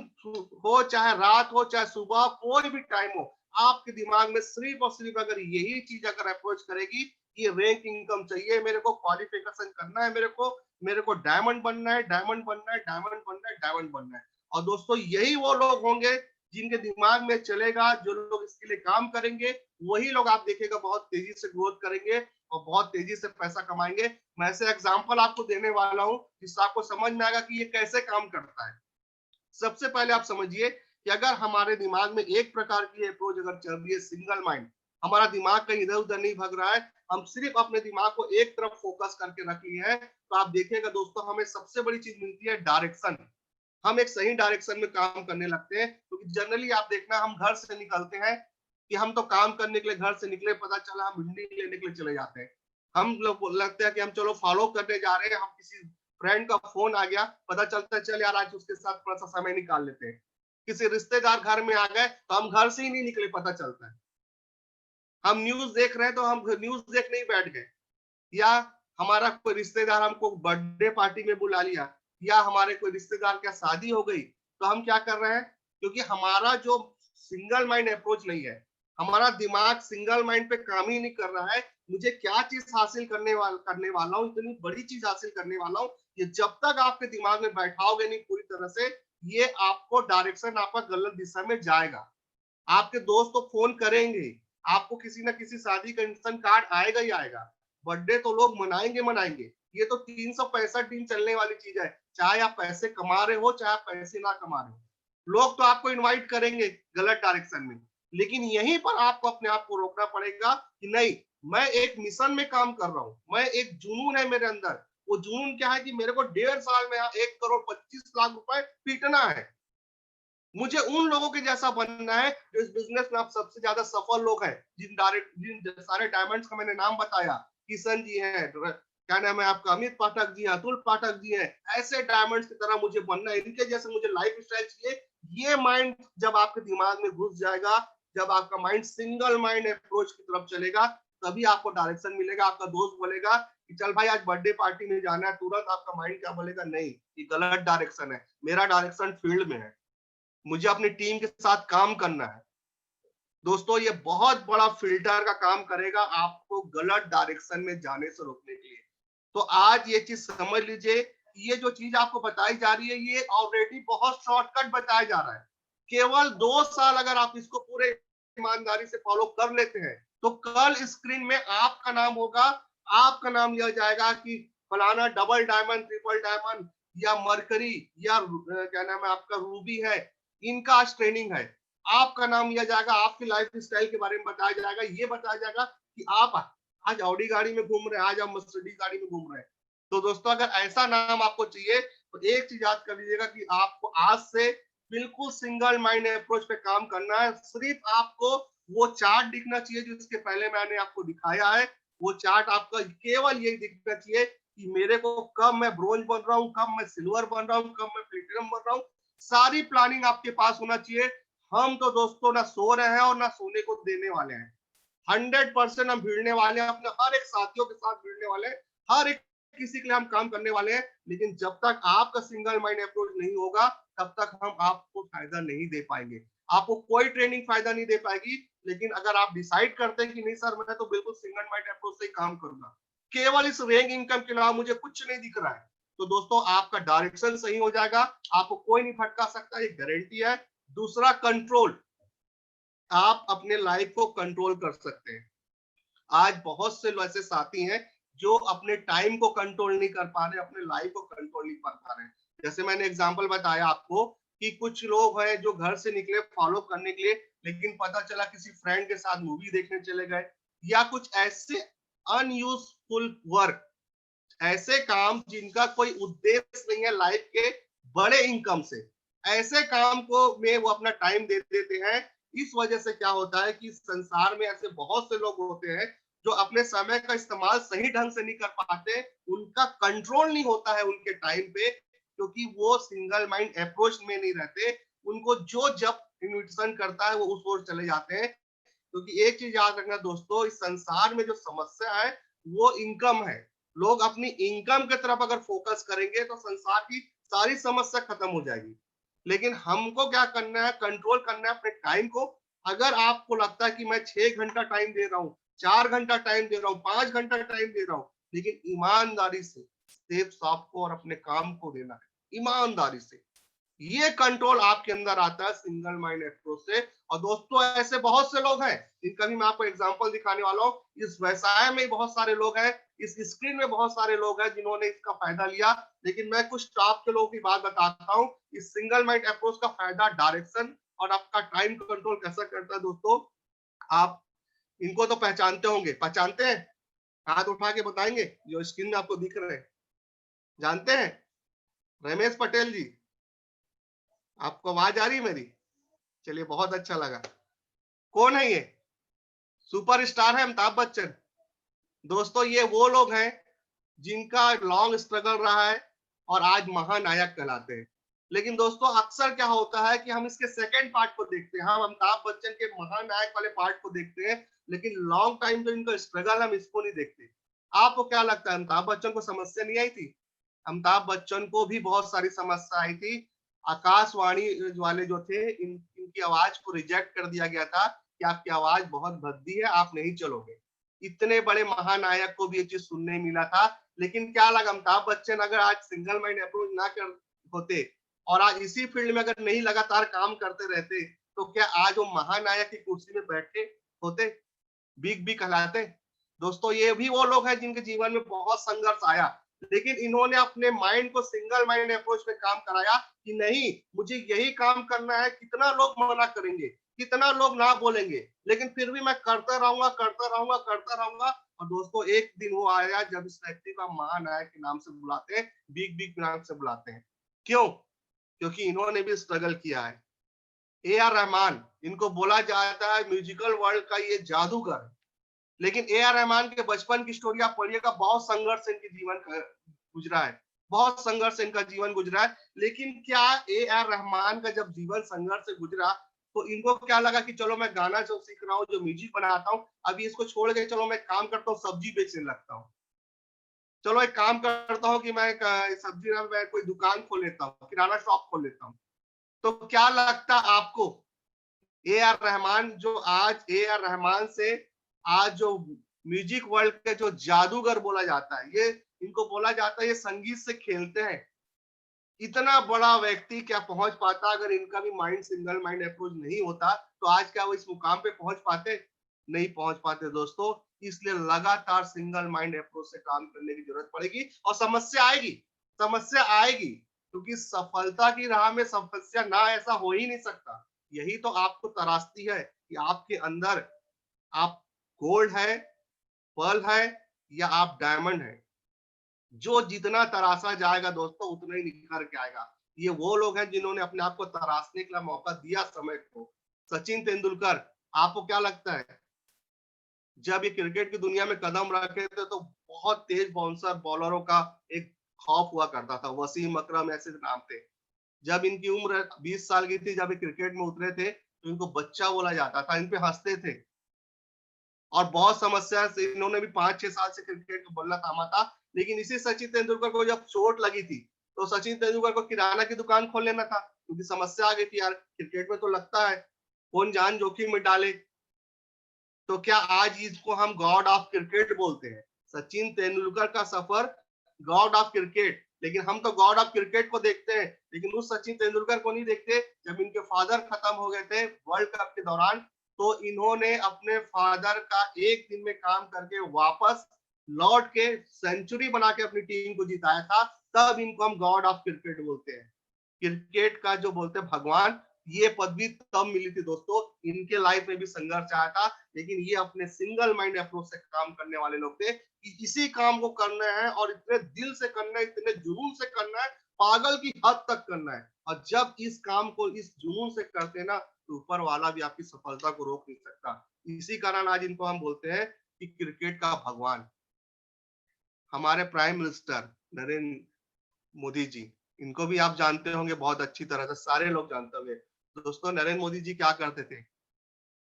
S2: हो चाहे रात हो चाहे सुबह कोई भी टाइम हो, आपके दिमाग में सिर्फ और सिर्फ अगर यही चीज अगर अप्रोच करेगी कि रैंक इनकम चाहिए, मेरे को क्वालिफिकेशन करना है, मेरे को डायमंड बनना है, डायमंड बनना है, डायमंड बनना है, डायमंड बनना है। और दोस्तों यही वो लोग होंगे जिनके दिमाग में चलेगा, जो लोग इसके लिए काम करेंगे, वही लोग आप देखेगा बहुत तेजी से ग्रोथ करेंगे और बहुत तेजी से पैसा कमाएंगे। मैं ऐसे एग्जांपल आपको देने वाला हूं जिससे आपको समझ में आएगा कि ये कैसे काम करता है। सबसे पहले आप समझिए कि अगर हमारे दिमाग में एक प्रकार की अप्रोच अगर चल रही है सिंगल माइंड, हमारा दिमाग कहीं इधर उधर नहीं भाग रहा है, हम सिर्फ अपने दिमाग को एक तरफ फोकस करके रख लिए हैं, तो आप देखिएगा दोस्तों हमें सबसे बड़ी चीज मिलती है डायरेक्शन। हम एक सही डायरेक्शन में काम करने लगते हैं, क्योंकि जनरली आप देखना हम घर से निकलते हैं कि हम तो काम करने के लिए घर से निकले, पता चला हम भिंडी लेने के लिए चले जाते हैं। हम लोग लगता है कि हम चलो फॉलो करने जा रहे हैं, हम किसी फ्रेंड का फोन आ गया, पता चलता है चल यार आज उसके साथ थोड़ा सा समय निकाल लेते हैं। किसी रिश्तेदार घर में आ गए तो हम घर से ही नहीं निकले, पता चलता है हम न्यूज देख रहे हैं तो हम न्यूज देखने ही बैठ गए, या हमारा कोई रिश्तेदार हमको बर्थडे पार्टी में बुला लिया, या हमारे कोई रिश्तेदार क्या शादी हो गई, तो हम क्या कर रहे हैं, क्योंकि हमारा जो सिंगल माइंड अप्रोच नहीं है, हमारा दिमाग सिंगल माइंड पे काम ही नहीं कर रहा है। मुझे क्या चीज हासिल करने वाला हूँ, इतनी बड़ी चीज हासिल करने वाला हूँ, ये जब तक आपके दिमाग में बैठाओगे नहीं पूरी तरह से, ये आपको डायरेक्शन आपका गलत दिशा में जाएगा। आपके दोस्त तो फोन करेंगे, आपको किसी ना किसी शादी का इंस्टेंट कार्ड आएगा ही आएगा, बर्थडे तो लोग मनाएंगे मनाएंगे, ये तो 365 दिन चलने वाली चीज है, चाहे आप पैसे कमा रहे हो चाहे आप पैसे ना कमा रहे हो, लोग तो आपको इनवाइट करेंगे गलत डायरेक्शन में। लेकिन यहीं पर आपको अपने आप को रोकना पड़ेगा कि नहीं, मैं एक मिशन में काम कर रहा हूं, मैं एक जुनून है मेरे अंदर। वो जुनून क्या है कि मेरे को 1.5 साल में 1,25,00,000 रुपए पीटना है। मुझे उन लोगों के जैसा बनना है जो इस बिजनेस में आप सबसे ज्यादा सफल लोग हैं, जिन सारे डायमंड्स का मैंने नाम बताया, किशन जी हैं, क्या नाम है आपका, अमित पाठक जी हैं, अतुल पाठक जी हैं, ऐसे डायमंड्स की तरह मुझे बनना है, इनके जैसे मुझे लाइफ स्टाइल चाहिए। ये माइंड जब आपके दिमाग में घुस जाएगा, जब आपका माइंड सिंगल माइंड अप्रोच की तरफ चलेगा, तभी आपको डायरेक्शन मिलेगा। आपका दोस्त बोलेगा कि चल भाई आज बर्थडे पार्टी में जाना है, तुरंत आपका माइंड क्या बोलेगा, नहीं ये गलत डायरेक्शन है, मेरा डायरेक्शन फील्ड में है, मुझे अपनी टीम के साथ काम करना है। दोस्तों ये बहुत बड़ा फिल्टर का काम करेगा आपको गलत डायरेक्शन में जाने से रोकने के लिए। तो आज ये चीज समझ लीजिए, ये जो चीज आपको बताई जा रही है ये ऑलरेडी बहुत शॉर्टकट बताया जा रहा है। केवल 2 साल अगर आप इसको पूरे ईमानदारी से फॉलो कर लेते हैं तो कल स्क्रीन में आपका नाम होगा, आपका नाम लिया जाएगा कि फलाना डबल डायमंड, ट्रिपल डायमंड या मरकरी या क्या नाम है आपका रूबी है, इनका आज ट्रेनिंग है। आपका नाम लिया जाएगा, आपकी लाइफ स्टाइल के बारे में बताया जाएगा, ये बताया जाएगा कि आप आज ऑडी गाड़ी में घूम रहे हैं, आज आप मर्सिडीज गाड़ी में घूम रहे हैं। तो दोस्तों अगर ऐसा नाम आपको चाहिए तो एक चीज याद कर लीजिएगा कि आपको आज से बिल्कुल सिंगल माइंड अप्रोच पे काम करना है। सिर्फ आपको वो चार्ट दिखना चाहिए जो इसके पहले मैंने आपको दिखाया है, वो चार्ट आपका केवल यही दिखना चाहिए कि मेरे को कब मैं ब्रोंज बन रहा हूँ, कब मैं सिल्वर बन रहा हूँ, कब मैं प्लेटिनम बन रहा हूँ, सारी प्लानिंग आपके पास होना चाहिए। हम तो दोस्तों ना सो रहे हैं और ना सोने को देने वाले हैं, 100% हम भिड़ने वाले हैं, अपने हर एक साथियों के साथ भिड़ने वाले हैं, हर एक किसी के लिए हम काम करने वाले हैं। लेकिन जब तक आपका सिंगल माइंड अप्रोच नहीं होगा तब तक हम आपको फायदा नहीं दे पाएंगे। आपको कोई ट्रेनिंग फायदा नहीं दे पाएगी। लेकिन अगर आप डिसाइड करते हैं कि नहीं सर मैं तो बिल्कुल सिंगल माइंड अप्रोच से ही काम करूंगा, केवल इस रैंक इनकम के अलावा मुझे कुछ नहीं दिख रहा है, तो दोस्तों आपका डायरेक्शन सही हो जाएगा, आपको कोई नहीं भटका सकता, ये गारंटी है। दूसरा, कंट्रोल, आप अपने लाइफ को कंट्रोल कर सकते हैं। आज बहुत से ऐसे साथी हैं जो अपने टाइम को कंट्रोल नहीं कर पा रहे, अपने लाइफ को कंट्रोल नहीं कर पा रहे। जैसे मैंने एग्जांपल बताया आपको कि कुछ लोग हैं जो घर से निकले फॉलो करने के लिए, लेकिन पता चला किसी फ्रेंड के साथ मूवी देखने चले गए, या कुछ ऐसे अनयूजफुल वर्क, ऐसे काम जिनका कोई उद्देश्य नहीं है लाइफ के बड़े इनकम से, ऐसे काम को में वो अपना टाइम दे देते हैं। इस वजह से क्या होता है कि संसार में ऐसे बहुत से लोग होते हैं जो अपने समय का इस्तेमाल सही ढंग से नहीं कर पाते, उनका कंट्रोल नहीं होता है उनके टाइम पे, क्योंकि वो सिंगल माइंड अप्रोच में नहीं रहते। उनको जो जब इन्विटेशन करता है वो उस ओर चले जाते हैं। क्योंकि एक चीज याद रखना दोस्तों, इस संसार में जो समस्या है वो इनकम है। लोग अपनी इनकम की तरफ अगर फोकस करेंगे तो संसार की सारी समस्या खत्म हो जाएगी। लेकिन हमको क्या करना है, कंट्रोल करना है अपने टाइम को। अगर आपको लगता है कि मैं 6 घंटा टाइम दे रहा हूँ, 4 घंटा टाइम दे रहा हूँ, 5 घंटा टाइम दे रहा हूँ, लेकिन ईमानदारी से सिर्फ आपको और अपने काम को देना है, ईमानदारी से। ये कंट्रोल आपके अंदर आता है सिंगल माइंड अप्रोच से। और दोस्तों ऐसे बहुत से लोग हैं जिनका भी मैं आपको एग्जांपल दिखाने वाला हूँ। इस व्यवसाय में बहुत सारे लोग हैं, इस स्क्रीन में बहुत सारे लोग हैं जिन्होंने इसका फायदा लिया। लेकिन मैं कुछ टॉप के लोगों की बात बताता हूँ। इस सिंगल माइंड अप्रोच का फायदा डायरेक्शन और आपका टाइम कंट्रोल कैसा करता है दोस्तों। आप इनको तो पहचानते होंगे, पहचानते हैं? हाथ उठा के बताएंगे जो स्क्रीन में आपको दिख रहे हैं, जानते हैं? रमेश पटेल जी, आपको आवाज आ रही है मेरी? चलिए बहुत अच्छा लगा। कौन है ये? सुपरस्टार है अमिताभ बच्चन। दोस्तों ये वो लोग हैं जिनका लॉन्ग स्ट्रगल रहा है और आज महानायक कहलाते हैं। लेकिन दोस्तों अक्सर क्या होता है कि हम इसके सेकंड पार्ट को देखते हैं, हम अमिताभ बच्चन के महानायक वाले पार्ट को देखते हैं, लेकिन लॉन्ग टाइम जो इनका स्ट्रगल हम इसको नहीं देखते। आपको क्या लगता है अमिताभ बच्चन को समस्या नहीं आई थी? अमिताभ बच्चन को भी बहुत सारी समस्या आई थी। आकाशवाणी वाले जो थे इनकी आवाज को रिजेक्ट कर दिया गया था कि आपकी आवाज बहुत भद्दी है, आप नहीं चलोगे। इतने बड़े महानायक को भी ये चीज सुनने मिला था। लेकिन क्या लगा, अमिताभ बच्चन अगर आज सिंगल माइंड अप्रोच ना कर होते और आज इसी फील्ड में अगर नहीं लगातार काम करते रहते, तो क्या आज वो महानायक की कुर्सी में बैठे होते, बिग बी कहलाते? दोस्तों ये भी वो लोग हैं जिनके जीवन में बहुत संघर्ष आया, लेकिन इन्होंने अपने माइंड को सिंगल माइंड अप्रोच में काम कराया कि नहीं मुझे यही काम करना है, कितना लोग मना करेंगे, कितना लोग ना बोलेंगे, लेकिन फिर भी मैं करता रहूंगा करता रहूंगा करता रहूंगा। और दोस्तों एक दिन वो आया जब इस व्यक्ति का महानायक के नाम से बुलाते हैं, बिग बिग नाम से बुलाते हैं। क्यों? क्योंकि इन्होंने भी स्ट्रगल किया है। ए आर रहमान, इनको बोला जाता है म्यूजिकल वर्ल्ड का ये जादूगर। लेकिन ए आर रहमान के बचपन की स्टोरी आप पढ़िएगा, बहुत संघर्ष इनके जीवन का गुजरा है, बहुत संघर्ष इनका जीवन गुजरा है। लेकिन क्या ए आर रहमान का जब जीवन संघर्ष से गुजरा तो इनको क्या लगा कि चलो मैं गाना जो सीख रहा हूँ, जो म्यूजिक बनाता हूँ, अभी इसको छोड़ के चलो मैं काम करता हूँ, सब्जी बेचने लगता हूँ। चलो एक काम करता हूँ कि मैं सब्जी में कोई दुकान खोल लेता हूँ, किराना शॉप खोल लेता हूँ। तो क्या लगता आपको, ए आर रहमान जो आज ए आर रहमान से आज जो म्यूजिक वर्ल्ड के जो जादूगर बोला जाता है, ये इनको बोला जाता है ये संगीत से खेलते हैं। इतना बड़ा व्यक्ति क्या पहुंच पाता अगर इनका भी माइंड सिंगल माइंड अप्रोच नहीं होता, तो आज क्या वो इस मुकाम पे पहुंच पाते? नहीं पहुंच पाते दोस्तों। इसलिए लगातार सिंगल माइंड अप्रोच से काम करने की जरूरत पड़ेगी और समस्या आएगी, समस्या आएगी, क्योंकि सफलता की राह में समस्या ना ऐसा हो ही नहीं सकता। यही तो आपको तरासती है कि आपके अंदर आप गोल्ड है, पर्ल है, या आप डायमंड है। जो जितना तराशा जाएगा दोस्तों उतना ही निखर के आएगा। ये वो लोग हैं जिन्होंने अपने आप को तराशने का मौका दिया समय को। सचिन तेंदुलकर, आपको क्या लगता है जब ये क्रिकेट की दुनिया में कदम रखे थे तो बहुत तेज बाउंसर बॉलरों का एक खौफ हुआ करता था, वसीम अकरम ऐसे नाम थे। जब इनकी उम्र 20 साल की थी, जब ये क्रिकेट में उतरे थे तो इनको बच्चा बोला जाता था, इन पे हंसते थे। और बहुत समस्या से इन्होंने भी 5-6 साल से क्रिकेट को बल्ला थामा था। लेकिन इसी सचिन तेंदुलकर को जब चोट लगी थी तो सचिन तेंदुलकर को किराना की दुकान खोल लेना था, क्योंकि समस्या आ गई थी यार, क्रिकेट में तो लगता है कौन जान जोखिम में डाले। तो क्या आज इसको हम गॉड ऑफ क्रिकेट बोलते हैं? सचिन तेंदुलकर का सफर गॉड ऑफ क्रिकेट, लेकिन हम तो गॉड ऑफ क्रिकेट को देखते हैं, लेकिन उस सचिन तेंदुलकर को नहीं देखते। जब इनके फादर खत्म हो गए थे वर्ल्ड कप के दौरान, तो इन्होंने अपने फादर का एक दिन में काम करके वापस लौट के सेंचुरी बना के अपनी टीम को जिताया था। तब इनको हम गॉड ऑफ क्रिकेट बोलते हैं। क्रिकेट का जो बोलते हैं भगवान, ये पदवी तब मिली थी दोस्तों, इनके लाइफ में भी संघर्ष आया था, लेकिन ये अपने सिंगल माइंड अप्रोच से काम करने वाले लोग थे कि इसी काम को करना है और इतने दिल से करना है, इतने जुनून से करना है, पागल की हद तक करना है। और जब इस काम को इस जुनून से करते हैं ना, तो ऊपर वाला भी आपकी सफलता को रोक नहीं सकता। इसी कारण आज इनको हम बोलते हैं कि क्रिकेट का भगवान। हमारे प्राइम मिनिस्टर नरेंद्र मोदी जी, इनको भी आप जानते होंगे बहुत अच्छी तरह से, सारे लोग जानते होंगे। दोस्तों, नरेंद्र मोदी जी क्या करते थे?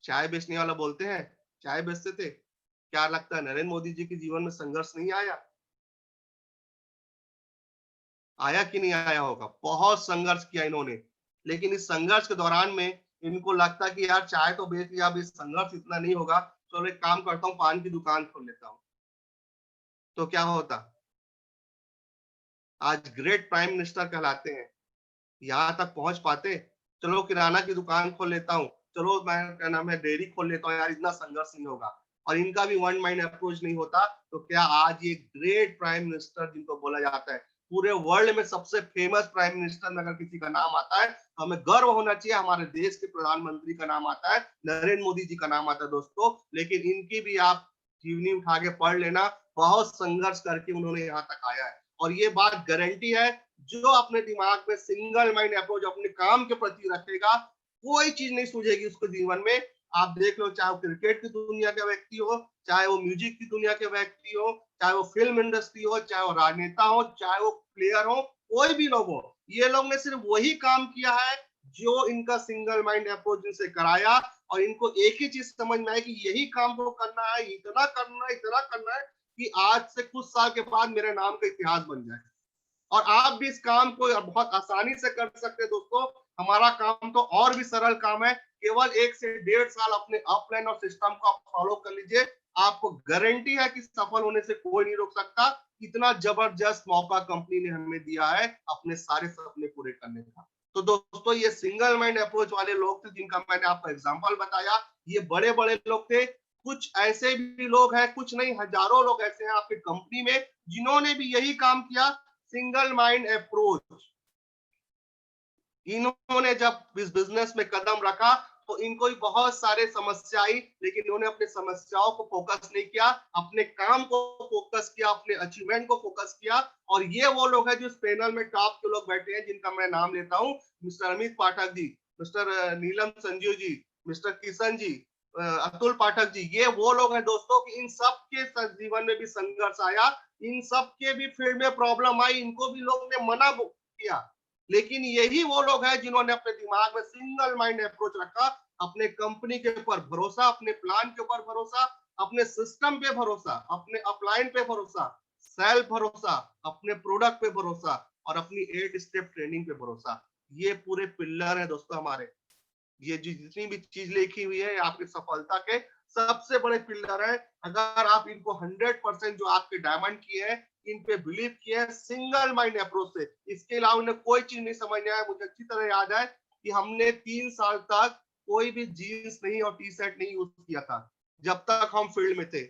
S2: चाय बेचने वाला बोलते हैं, चाय बेचते थे। क्या लगता है नरेंद्र मोदी जी के जीवन में संघर्ष नहीं आया? आया कि नहीं आया होगा? बहुत संघर्ष किया इन्होंने, लेकिन इस संघर्ष के दौरान में इनको लगता कि यार चाय तो बेच लिया, अब इस संघर्ष इतना नहीं होगा, तो एक काम करता हूँ, पान की दुकान खोल लेता हूँ। तो क्या होता? आज ग्रेट प्राइम मिनिस्टर कहलाते हैं, यहाँ तक पहुंच पाते। चलो किराना की दुकान खोल लेता हूँ, चलो मैं क्या नाम है डेयरी खोल लेता हूँ, यार इतना संघर्ष नहीं होगा। और इनका भी वन माइंड अप्रोच नहीं होता, तो क्या आज ये ग्रेट प्राइम मिनिस्टर जिनको बोला जाता है, पूरे वर्ल्ड में सबसे फेमस प्राइम मिनिस्टर में अगर किसी का नाम आता है तो हमें गर्व होना चाहिए, हमारे देश के प्रधानमंत्री का नाम आता है, नरेंद्र मोदी जी का नाम आता है दोस्तों। लेकिन इनकी भी आप जीवनी उठा के पढ़ लेना, बहुत संघर्ष करके उन्होंने यहाँ तक आया है। और ये बात गारंटी है, जो अपने दिमाग में सिंगल माइंड अप्रोच अपने काम के प्रति रखेगा, कोई चीज नहीं सूझेगी उसके जीवन में। आप देख लो, चाहे वो क्रिकेट की दुनिया का व्यक्ति हो, चाहे वो म्यूजिक की दुनिया के व्यक्ति हो, चाहे वो फिल्म इंडस्ट्री हो, चाहे वो राजनेता हो, चाहे वो प्लेयर हो, कोई भी लोग हो, ये लोग ने सिर्फ वही काम किया है जो इनका सिंगल माइंड अप्रोच इनसे कराया। और इनको एक ही चीज समझ में आए कि यही काम को करना है, इतना करना है, इतना करना है कि आज से कुछ साल के बाद मेरे नाम का इतिहास बन जाए। और आप भी इस काम को बहुत आसानी से कर सकते हैं दोस्तों। हमारा काम तो और भी सरल काम है, केवल 1 से 1.5 साल अपने अपलाइन और सिस्टम को आप फॉलो कर लीजिए, आपको गारंटी है कि सफल होने से कोई नहीं रोक सकता। इतना जबरदस्त मौका कंपनी ने हमें दिया है अपने सारे सपने पूरे करने का। तो दोस्तों, ये सिंगल माइंड अप्रोच वाले लोग थे जिनका मैंने आपको एग्जांपल बताया। ये बड़े बड़े लोग थे, कुछ ऐसे भी लोग हैं, कुछ नहीं हजारों लोग ऐसे हैं आपकी कंपनी में जिन्होंने भी यही काम किया, सिंगल माइंड अप्रोच। इन्होंने जब इस बिजनेस में कदम रखा तो इनको भी बहुत सारे समस्या आई, लेकिन इन्होंने अपने समस्याओं को फोकस नहीं किया, अपने काम को फोकस किया, अपने अचीवमेंट को फोकस किया। और ये वो लोग हैं जो इस पैनल में टॉप के लोग बैठे हैं, जिनका मैं नाम लेता हूं, मिस्टर अमित पाठक जी, मिस्टर नीलम संजीव जी, मिस्टर किशन जी, अतुल पाठक जी। ये वो लोग हैं दोस्तों कि इन सब के जीवन में भी संघर्ष आया, इन सब के भी फील्ड में प्रॉब्लम आई, इनको भी लोग ने मना किया, लेकिन यही वो लोग हैं जिन्होंने अपने दिमाग में सिंगल माइंड अप्रोच रखा, अपने कंपनी के ऊपर भरोसा, अपने प्लान के ऊपर भरोसा, अपने सिस्टम पे भरोसा, अपने अपलाइन पे भरोसा, सेल्फ भरोसा, अपने प्रोडक्ट पे भरोसा और अपनी 8 स्टेप ट्रेनिंग पे भरोसा। ये पूरे पिलर है दोस्तों हमारे। ये जितनी भी चीज लिखी हुई है आपकी सफलता के सबसे बड़े पिलर है। अगर आप इनको 100% जो आपके डायमंड किए हैं, इन पे बिलीव किए हैं सिंगल माइंड अप्रोच से, इसके अलावा उन्हें कोई चीज नहीं समझ में आया। मुझे अच्छी तरह याद है कि हमने 3 साल तक कोई भी जीन्स नहीं और टी शर्ट नहीं यूज किया था जब तक हम फील्ड में थे।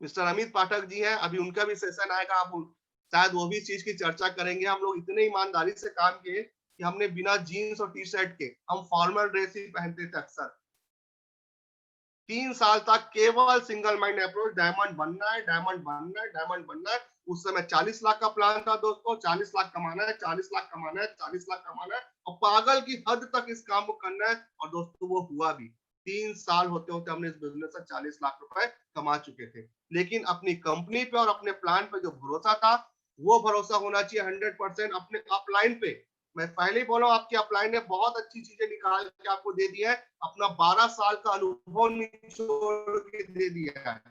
S2: मिस्टर अमित पाठक जी हैं, अभी उनका भी सेशन आएगा, आप शायद वो भी इस चीज की चर्चा करेंगे। हम लोग इतने ईमानदारी से काम किए कि हमने बिना जीन्स और टी शर्ट के हम फॉर्मल ड्रेस ही पहनते थे अक्सर। 3 साल तक केवल सिंगल माइंड अप्रोच, डायमंड बनना है, डायमंड बनना है, डायमंड बनना है। उस समय 40 लाख का प्लान था दोस्तों, 40 लाख कमाना है, 40 लाख कमाना है, 40 लाख कमाना है और पागल की हद तक इस काम को करना है। और दोस्तों वो हुआ भी। 3 साल होते होते हमने इस बिजनेस से 40 लाख रुपए कमा चुके थे। लेकिन अपनी कंपनी पे और अपने प्लान पे जो भरोसा था, वो भरोसा होना चाहिए 100% अपने अपलाइन पे। मैं पहले ही बोला, आपकी अपलाइन ने बहुत अच्छी चीजें निकाल के आपको दे दी है, अपना 12 साल का अनुभव निचोड़ के दे दिया है।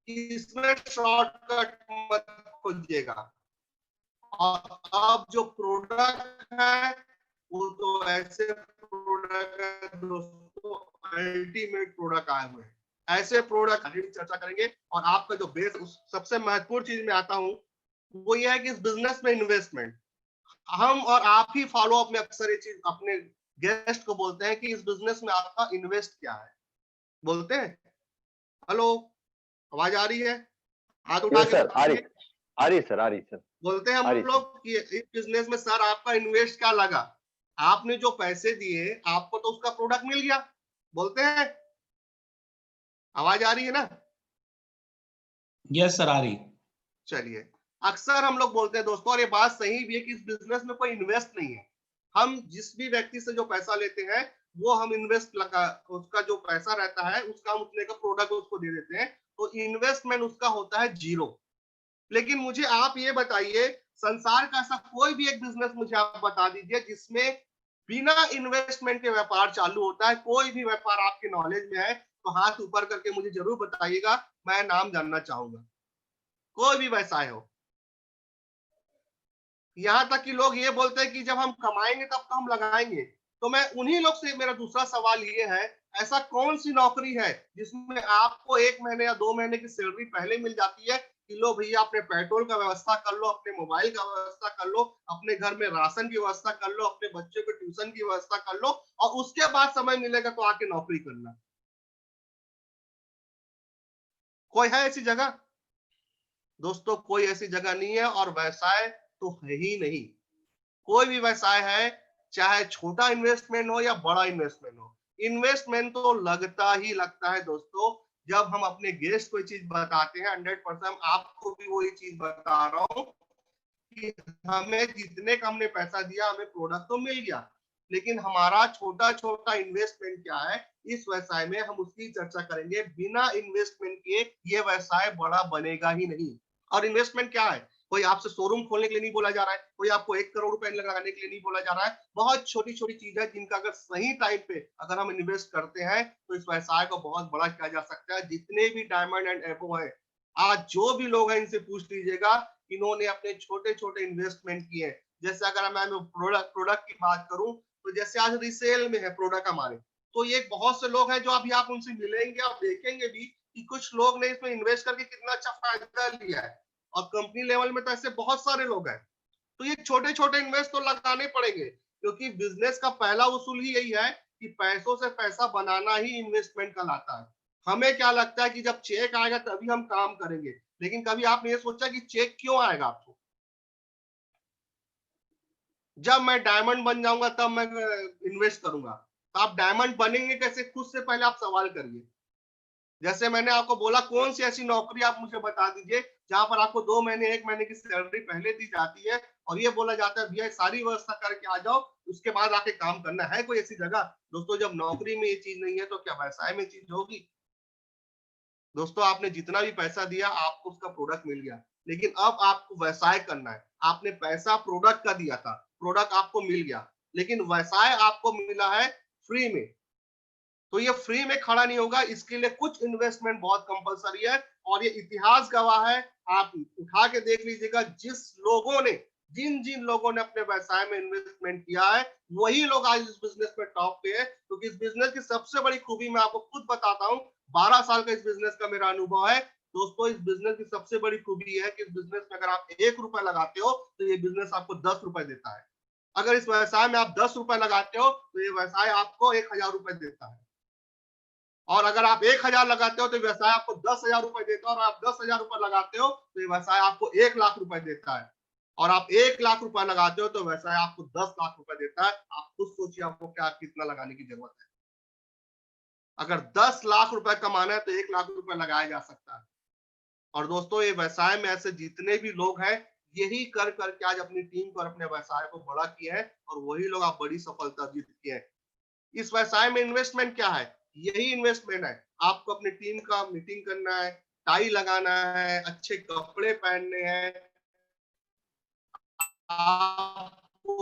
S2: इसमें शॉर्टकट मत खोजिएगा। और अब जो प्रोडक्ट है वो तो ऐसे प्रोडक्ट है दोस्तों दोस्तों अल्टीमेट प्रोडक्ट आए हुए हैं। ऐसे प्रोडक्ट चर्चा करेंगे। और आपका जो बेस, सबसे महत्वपूर्ण चीज में आता हूं, वो ये है कि इस बिजनेस में इन्वेस्टमेंट, हम और आप ही फॉलो अप में अक्सर ये चीज अपने गेस्ट को बोलते हैं कि इस बिजनेस में आपका इन्वेस्ट क्या है। बोलते हैं, हेलो, आवाज आ रही है? हाथ उठा
S1: यस
S2: के
S1: सर,
S2: बताइए।
S1: आ रही सर, आ रही सर,
S2: बोलते हैं
S1: आ
S2: हम
S1: रही सर।
S2: लोग कि इस बिजनेस में सर आपका इन्वेस्ट क्या लगा? आपने जो पैसे दिए आपको तो उसका प्रोडक्ट मिल गया। बोलते हैं, आवाज आ रही है ना?
S3: यस सर, आ रही।
S2: चलिए, अक्सर हम लोग बोलते हैं दोस्तों, और ये बात सही भी है, कि इस बिजनेस में कोई इन्वेस्ट नहीं है। हम जिस भी व्यक्ति से जो पैसा लेते हैं वो हम इन्वेस्ट लगा, उसका जो पैसा रहता है उसका हम उतने का प्रोडक्ट उसको दे देते हैं, तो इन्वेस्टमेंट उसका होता है जीरो। लेकिन मुझे आप ये बताइए, संसार का ऐसा कोई भी एक बिजनेस मुझे आप बता दीजिए जिसमें बिना इन्वेस्टमेंट के व्यापार चालू होता है। कोई भी व्यापार आपके नॉलेज में है तो हाथ ऊपर करके मुझे जरूर बताइएगा, मैं नाम जानना चाहूंगा। कोई भी व्यवसाय हो। यहां तक कि लोग ये बोलते हैं कि जब हम कमाएंगे तब तो हम लगाएंगे। तो मैं उन्हीं लोग से, मेरा दूसरा सवाल ये है, ऐसा कौन सी नौकरी है जिसमें आपको 1 महीने या 2 महीने की सैलरी पहले मिल जाती है कि लो भैया अपने पेट्रोल का व्यवस्था कर लो, अपने मोबाइल का व्यवस्था कर लो, अपने घर में राशन की व्यवस्था कर लो, अपने बच्चों के ट्यूशन की व्यवस्था कर लो, और उसके बाद समय मिलेगा तो आके नौकरी करना? कोई है ऐसी जगह? दोस्तों कोई ऐसी जगह नहीं है, और व्यवसाय तो है ही नहीं। कोई भी व्यवसाय है, चाहे छोटा इन्वेस्टमेंट हो या बड़ा इन्वेस्टमेंट हो, इन्वेस्टमेंट तो लगता ही लगता है दोस्तों। जब हम अपने गेस्ट को ये चीज बताते हैं, 100% आपको भी वही चीज बता रहा हूँ कि हमें जितने का हमने पैसा दिया, हमें प्रोडक्ट तो मिल गया, लेकिन हमारा छोटा छोटा इन्वेस्टमेंट क्या है इस व्यवसाय में, हम उसकी चर्चा करेंगे। बिना इन्वेस्टमेंट के ये व्यवसाय बड़ा बनेगा ही नहीं। और इन्वेस्टमेंट क्या है? कोई आपसे शोरूम खोलने के लिए नहीं बोला जा रहा है, कोई आपको 1 करोड़ रुपए लगाने के लिए नहीं बोला जा रहा है। बहुत छोटी छोटी चीज है जिनका अगर सही टाइम पे अगर हम इन्वेस्ट करते हैं तो इस व्यवसाय को बहुत बड़ा किया जा सकता है। जितने भी डायमंड एंड एपो है, आज जो भी लोग हैं इनसे पूछ लीजिएगा, इन्होंने अपने छोटे छोटे इन्वेस्टमेंट किए। जैसे अगर मैं प्रोडक्ट की बात करूं, तो जैसे आज रिसेल में है प्रोडक्ट हमारे, तो ये बहुत से लोग हैं जो अभी आप उनसे मिलेंगे, आप देखेंगे भी कि कुछ लोग ने इसमें इन्वेस्ट करके कितना अच्छा फायदा लिया है। और कंपनी लेवल में तो ऐसे बहुत सारे लोग हैं। तो ये छोटे छोटे इन्वेस्ट तो लगाने पड़ेंगे, क्योंकि बिजनेस का पहला उसूल ही यही है कि पैसों से पैसा बनाना ही इन्वेस्टमेंट कहलाता है। हमें क्या लगता है कि जब चेक आएगा तभी हम काम करेंगे, लेकिन कभी आपने ये सोचा कि चेक क्यों आएगा आपको? जब मैं डायमंड बन जाऊंगा तब मैं इन्वेस्ट करूंगा। तो आप डायमंड बनेंगे कैसे, खुद से पहले आप सवाल करिए। जैसे मैंने आपको बोला, कौन सी ऐसी नौकरी आप मुझे बता दीजिए जहां पर आपको 2 महीने 1 महीने की सैलरी पहले दी जाती है और ये बोला जाता है भैया सारी व्यवस्था करके आ जाओ, उसके बाद आके काम करना है? कोई ऐसी जगह? दोस्तों जब नौकरी में ये चीज नहीं है तो क्या व्यवसाय में चीज होगी? दोस्तों आपने जितना भी पैसा दिया आपको उसका प्रोडक्ट मिल गया, लेकिन अब आपको व्यवसाय करना है। आपने पैसा प्रोडक्ट का दिया था, प्रोडक्ट आपको मिल गया, लेकिन व्यवसाय आपको मिला है फ्री में। तो ये फ्री में खड़ा नहीं होगा, इसके लिए कुछ इन्वेस्टमेंट बहुत कंपलसरी है। और ये इतिहास गवाह है, आप उठा के देख लीजिएगा, जिस लोगों ने, जिन जिन लोगों ने अपने व्यवसाय में इन्वेस्टमेंट किया है वही लोग आज इस बिजनेस में टॉप पे है। क्योंकि इस बिजनेस की सबसे बड़ी खूबी मैं आपको खुद बताता हूँ, 12 साल का इस बिजनेस का मेरा अनुभव है। दोस्तों इस बिजनेस की सबसे बड़ी खूबी है कि इस बिजनेस में अगर आप 1 रुपए लगाते हो तो ये बिजनेस आपको 10 रुपए देता है। अगर इस व्यवसाय में आप 10 रुपए लगाते हो तो ये व्यवसाय आपको 1,000 रुपए देता है। और अगर आप 1,000 लगाते हो तो व्यवसाय आपको 10,000 रुपए देता है। और आप 10,000 रुपए लगाते हो तो व्यवसाय आपको 1,00,000 रुपए देता है। और आप 1,00,000 रुपए लगाते हो तो व्यवसाय आपको 10,00,000 रुपए देता है। आप खुद सोचिए आपको क्या कितना लगाने की जरूरत है। अगर 10,00,000 रुपए कमाना है तो 1,00,000 रुपए लगाया जा सकता है। और दोस्तों ये व्यवसाय में ऐसे जितने भी लोग हैं, यही कर करके आज अपनी टीम को और अपने व्यवसाय को बड़ा किए हैं, और वही लोग आप बड़ी सफलता जीत किए हैं। इस व्यवसाय में इन्वेस्टमेंट क्या है? यही इन्वेस्टमेंट है। आपको अपनी टीम का मीटिंग करना है, टाई लगाना है, अच्छे कपड़े पहनने हैं, आपको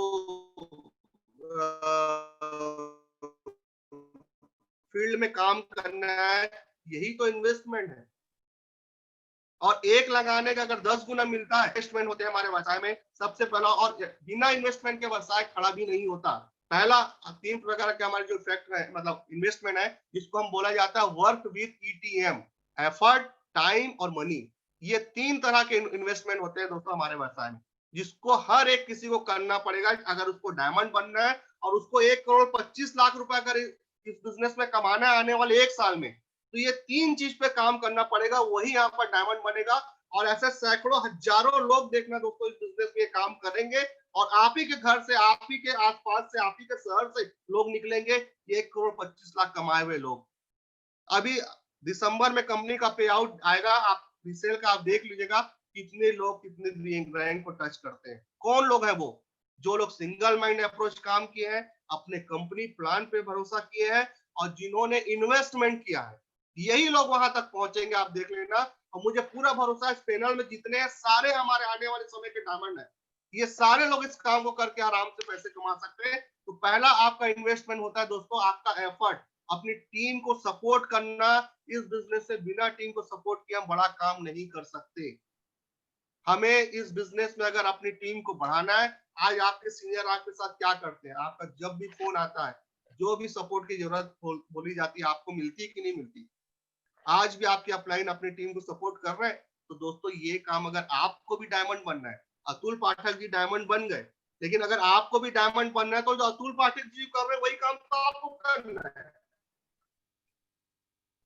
S2: फील्ड में काम करना है, यही तो इन्वेस्टमेंट है। और एक लगाने का अगर 10 गुना मिलता है, इन्वेस्टमेंट होते हैं हमारे व्यवसाय में सबसे पहला। और बिना इन्वेस्टमेंट के व्यवसाय खड़ा भी नहीं होता। पहला 3 प्रकार के हमारे जो इफेक्ट है, मतलब इन्वेस्टमेंट है, जिसको हम बोला जाता है work with ETM, effort, time और मनी। ये 3 तरह के इन्वेस्टमेंट होते हैं दोस्तों हमारे व्यवसाय में, जिसको हर एक किसी को करना पड़ेगा अगर उसको डायमंड बनना है और उसको 1,25,00,000 रुपए अगर इस बिजनेस में कमाना है आने वाले 1 साल में, तो ये 3 चीज पे काम करना पड़ेगा, वही यहाँ पर डायमंड बनेगा। और ऐसे सैकड़ों हजारों लोग देखना दोस्तों इस बिजनेस में काम करेंगे और आप ही के घर से, आप ही के आसपास से, आप ही के शहर से लोग निकलेंगे, 1,25,00,000 कमाए हुए लोग। अभी दिसंबर में कंपनी का पे आउट आएगा, आप रिसेल का आप देख लीजिएगा कितने लोग कितने रैंक को टच करते हैं। कौन लोग है वो? जो लोग सिंगल माइंड अप्रोच काम किए हैं, अपने कंपनी प्लान पे भरोसा किए हैं और जिन्होंने इन्वेस्टमेंट किया है, यही लोग वहां तक पहुंचेंगे, आप देख लेना। और मुझे पूरा भरोसा है इस पैनल में जितने हैं सारे हमारे आने वाले समय के डायमंड है, ये सारे लोग इस काम को करके आराम से पैसे कमा सकते हैं। तो पहला आपका इन्वेस्टमेंट होता है दोस्तों आपका एफर्ट, अपनी टीम को सपोर्ट करना। इस बिजनेस से बिना टीम को सपोर्ट किए हम बड़ा काम नहीं कर सकते। हमें इस बिजनेस में अगर अपनी टीम को बढ़ाना है, आज आपके सीनियर आपके साथ क्या करते हैं, आपका जब भी फोन आता है, जो भी सपोर्ट की जरूरत बोली जाती है, आपको मिलती है कि नहीं मिलती? आज भी आपकी अपलाइन अपनी टीम को सपोर्ट कर रहे हैं। तो दोस्तों ये काम अगर आपको भी डायमंड बनना है, अतुल पाठक जी डायमंड बन गए, लेकिन अगर आपको भी डायमंड बनना है तो जो अतुल पाठक जी कर रहे हैं वही काम तो आपको करना है।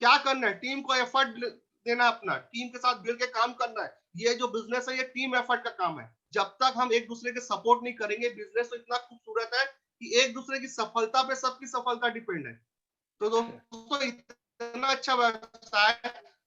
S2: क्या करना है? टीम को एफर्ट देना, अपना टीम के साथ मिल के काम करना है। ये जो बिजनेस है ये टीम एफर्ट का काम है। जब तक हम एक दूसरे के सपोर्ट नहीं करेंगे, बिजनेस तो इतना खूबसूरत है कि एक दूसरे की सफलता पे सबकी सफलता डिपेंड है। तो दोस्तों इतना अच्छा व्यवसाय,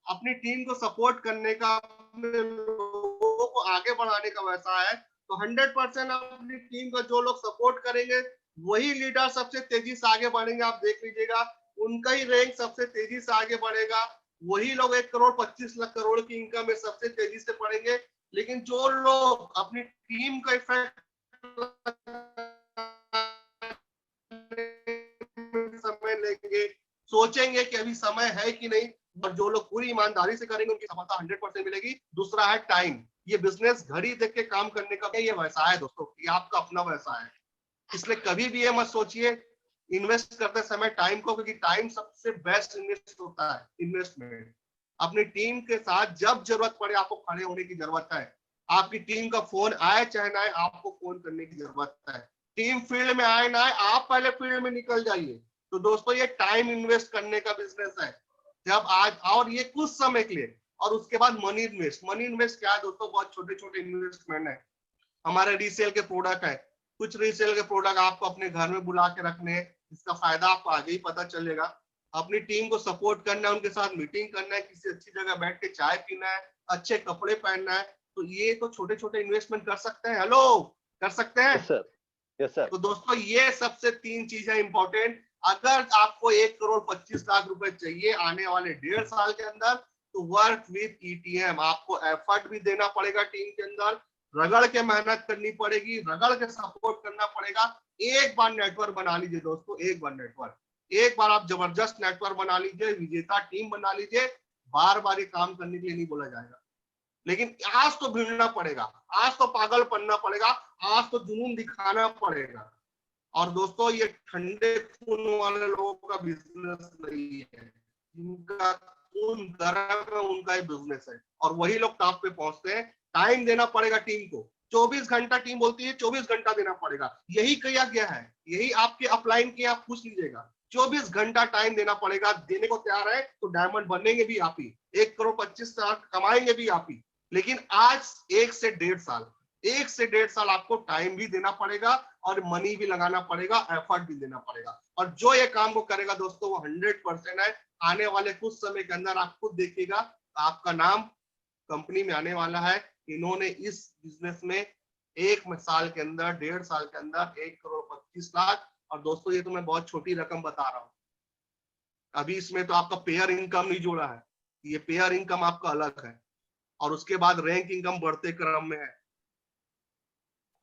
S2: अपनी टीम को सपोर्ट करने का, अपने लोगों को आगे बढ़ाने का व्यवसाय है। तो 100% अपनी टीम का जो लोग सपोर्ट करेंगे वही लीडर सबसे तेजी से आगे बढ़ेंगे। आप देख लीजिएगा उनका ही रैंक सबसे तेजी से आगे बढ़ेगा। वही लोग 1,25,00,000 की इनकम में सबसे तेजी से बढ़ेंगे। लेकिन जो लोग अपनी टीम का इफेक्ट समय लेंगे, सोचेंगे कि अभी समय है कि नहीं, और जो लोग पूरी ईमानदारी से करेंगे उनकी सफलता 100% मिलेगी। दूसरा है टाइम। ये बिजनेस घड़ी देख के काम करने का ये व्यवसाय है दोस्तों, ये आपका अपना व्यवसाय है। इसलिए कभी भी ये मत सोचिए इन्वेस्ट करते समय टाइम को, क्योंकि टाइम सबसे बेस्ट इन्वेस्ट होता है इन्वेस्टमेंट। अपनी टीम के साथ जब जरूरत पड़े आपको खड़े होने की जरूरत है। आपकी टीम का फोन आए चाहे ना आए, आपको फोन करने की जरूरत है। टीम फील्ड में आए ना आए, आप पहले फील्ड में निकल जाइए। तो दोस्तों ये टाइम इन्वेस्ट करने का बिजनेस है। जब आज, और ये कुछ समय के लिए, और उसके बाद मनी इन्वेस्ट। मनी इन्वेस्ट क्या है दोस्तों? बहुत छोटे छोटे इन्वेस्टमेंट है। हमारे रीसेल के प्रोडक्ट है, कुछ रीसेल के प्रोडक्ट आपको अपने घर में बुला के रखने हैं, इसका फायदा आपको आगे ही पता चलेगा। अपनी टीम को सपोर्ट करना है, उनके साथ मीटिंग करना है, किसी अच्छी जगह बैठ के चाय पीना है, अच्छे कपड़े पहनना है। तो ये तो छोटे छोटे इन्वेस्टमेंट कर सकते हैं। हेलो, कर सकते हैं?
S1: Yes sir, yes sir.
S2: तो दोस्तों ये सबसे 3 चीजें इंपॉर्टेंट। अगर आपको 1,25,00,000 रुपए चाहिए आने वाले 1.5 साल के अंदर, तो वर्क विथ ईटीएम। आपको एफर्ट भी देना पड़ेगा, टीम के अंदर रगड़ के मेहनत करनी पड़ेगी, रगड़ के सपोर्ट करना पड़ेगा। एक बार नेटवर्क बना लीजिए दोस्तों, एक बार नेटवर्क, एक बार आप जबरदस्त नेटवर्क बना लीजिए, विजेता टीम बना लीजिए। बार बार ये काम करने के लिए नहीं बोला जाएगा, लेकिन आज तो भिड़ना पड़ेगा, आज तो पागल बनना पड़ेगा, आज तो जुनून दिखाना पड़ेगा। और दोस्तों ये ठंडे खून वाले लोगों का बिजनेस नहीं है, जिनका खून गर्म है उनका ही बिजनेस है, और वही लोग टॉप पे पहुंचते हैं। टाइम देना पड़ेगा टीम को, 24 घंटा टीम बोलती है, 24 घंटा देना पड़ेगा। यही किया गया है, यही आपके अपलाइन के आप पूछ लीजिएगा। 24 घंटा टाइम देना पड़ेगा। देने को तैयार है तो डायमंड बनेंगे भी आप ही, 1,25,00,000 कमाएंगे भी आप ही। लेकिन आज 1 से 1.5 साल, 1 से 1.5 साल आपको टाइम भी देना पड़ेगा और मनी भी लगाना पड़ेगा, एफर्ट भी देना पड़ेगा। और जो ये काम को करेगा दोस्तों वो 100% है। आने वाले कुछ समय के अंदर आप खुद देखिएगा आपका नाम कंपनी में आने वाला है। इन्होंने इस बिजनेस में 1 साल के अंदर, 1.5 साल के अंदर 1,25,00,000। और दोस्तों ये तो मैं बहुत छोटी रकम बता रहा हूँ, अभी इसमें तो आपका पेयर इनकम नहीं जोड़ा है, ये पेयर इनकम आपका अलग है। और उसके बाद रैंक इनकम बढ़ते क्रम में है।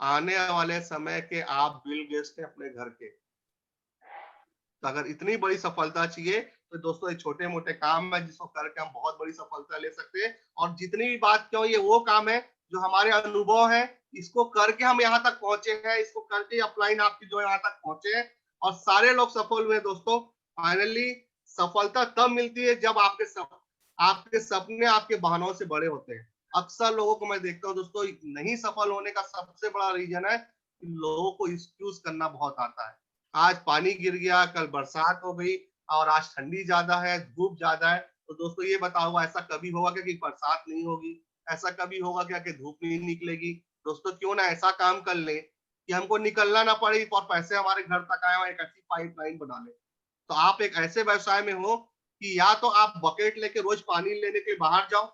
S2: आने वाले समय के आप बिल गेट्स हैं अपने घर के। तो अगर इतनी बड़ी सफलता चाहिए तो दोस्तों ये छोटे मोटे काम है जिसको करके हम बहुत बड़ी सफलता ले सकते हैं। और जितनी भी बात क्यों, ये वो काम है जो हमारे अनुभव है, इसको करके हम यहाँ तक पहुंचे हैं, इसको करके अपलाइन आपकी जो यहाँ तक पहुंचे हैं और सारे लोग सफल हुए दोस्तों। फाइनली सफलता तब मिलती है जब आपके सपने आपके बहानों से बड़े होते हैं। अक्सर लोगों को मैं देखता हूँ दोस्तों, नहीं सफल होने का सबसे बड़ा रीजन है कि लोगों को एक्सक्यूज करना बहुत आता है। आज पानी गिर गया, कल बरसात हो गई और आज ठंडी ज्यादा है, धूप ज्यादा है। तो दोस्तों ये बताओ, ऐसा कभी होगा क्या कि बरसात नहीं होगी? ऐसा कभी होगा क्या कि धूप नहीं निकलेगी? दोस्तों क्यों ना ऐसा काम कर ले कि हमको निकलना ना पड़े और पैसे हमारे घर तक आए, एक ऐसी पाइपलाइन बना ले। तो आप एक ऐसे व्यवसाय में हो कि या तो आप बकेट लेके रोज पानी लेने के बाहर जाओ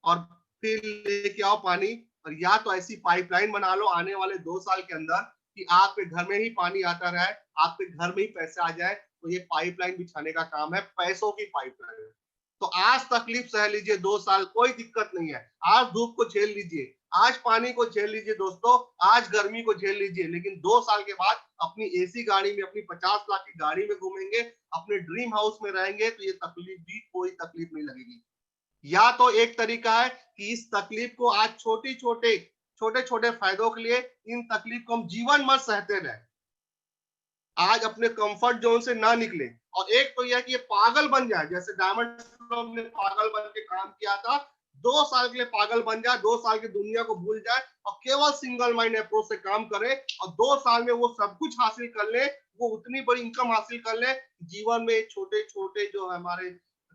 S2: और फिर लेके आओ पानी, और या तो ऐसी पाइपलाइन बना लो आने वाले 2 साल के अंदर कि आपके घर में ही पानी आता रहे, आपके घर में ही पैसे आ जाए। तो ये पाइपलाइन बिछाने का काम है, पैसों की पाइपलाइन। तो आज तकलीफ सह लीजिए, 2 साल कोई दिक्कत नहीं है। आज धूप को झेल लीजिए, आज पानी को झेल लीजिए दोस्तों, आज गर्मी को झेल लीजिए, लेकिन 2 साल के बाद अपनी एसी गाड़ी में, अपनी 50 लाख की गाड़ी में घूमेंगे, अपने ड्रीम हाउस में रहेंगे, तो ये तकलीफ भी कोई तकलीफ नहीं लगेगी। या तो एक तरीका है कि इस तकलीफ को आज छोटे छोटे फायदों के लिए इन तकलीफ को हम जीवन भर सहते रहे, आज अपने कंफर्ट जोन से ना निकले। और एक तो यह कि ये पागल बन जाए, जैसे डायमंड ने पागल बन के काम किया था, 2 साल के लिए पागल बन जाए, 2 साल की दुनिया को भूल जाए और केवल सिंगल माइंड अप्रोच से काम करे और 2 साल में वो सब कुछ हासिल कर ले, वो उतनी बड़ी इनकम हासिल कर ले, जीवन में छोटे छोटे जो हमारे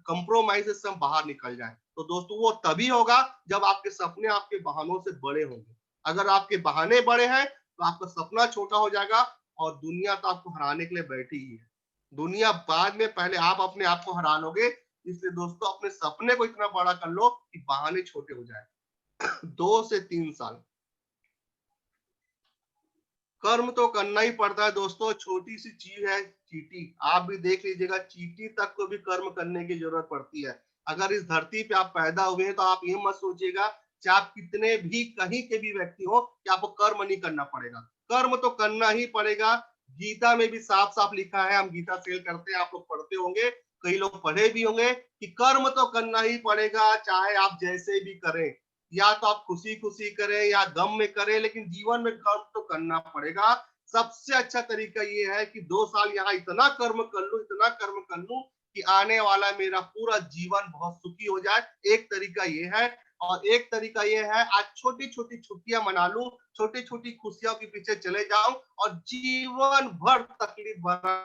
S2: कंप्रोमाइजेस से हम बाहर निकल जाए। तो दोस्तों वो तभी होगा जब आपके सपने आपके बहानों से बड़े होंगे। अगर आपके बहाने बड़े हैं तो आपका सपना छोटा हो जाएगा और दुनिया तो आपको हराने के लिए बैठी ही है। दुनिया बाद में, पहले आप अपने आप को हरा लोगे। इसलिए दोस्तों अपने सपने को इतना बड़ा कर लो कि बहाने छोटे हो जाए। 2 से 3 साल कर्म तो करना ही पड़ता है दोस्तों। छोटी सी चीज है चींटी, आप भी देख लीजिएगा, चींटी तक को भी कर्म करने की जरूरत पड़ती है। अगर इस धरती पे आप पैदा हुए हैं तो आप ये मत सोचिएगा चाहे आप कितने भी कहीं के भी व्यक्ति हो कि आपको कर्म नहीं करना पड़ेगा। कर्म तो करना ही पड़ेगा। गीता में भी साफ साफ लिखा है, हम गीता सेल करते हैं, आप लोग पढ़ते होंगे, कई लोग पढ़े भी होंगे, कि कर्म तो करना ही पड़ेगा चाहे आप जैसे भी करें, या तो आप खुशी खुशी करें या गम में करें, लेकिन जीवन में कर्म तो करना पड़ेगा। सबसे अच्छा तरीका ये है कि 2 साल यहाँ इतना कर्म कर लूं, इतना कर्म कर लूं कि आने वाला मेरा पूरा जीवन बहुत सुखी हो जाए। एक तरीका ये है। और एक तरीका ये है, आज छोटी छोटी छुट्टियां मना लूं, छोटी छोटी खुशियों के पीछे चले जाऊं और जीवन भर तकलीफ भरा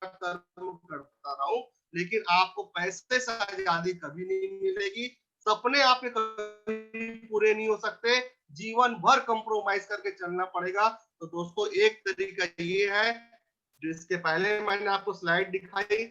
S2: कर्म करता रहूं, लेकिन आपको पैसे से आजादी कभी नहीं मिलेगी। सपने आपके कभी पूरे नहीं हो सकते, जीवन भर कंप्रोमाइज करके चलना पड़ेगा। तो दोस्तों एक तरीका ये है, जिसके पहले मैंने आपको स्लाइड दिखाई,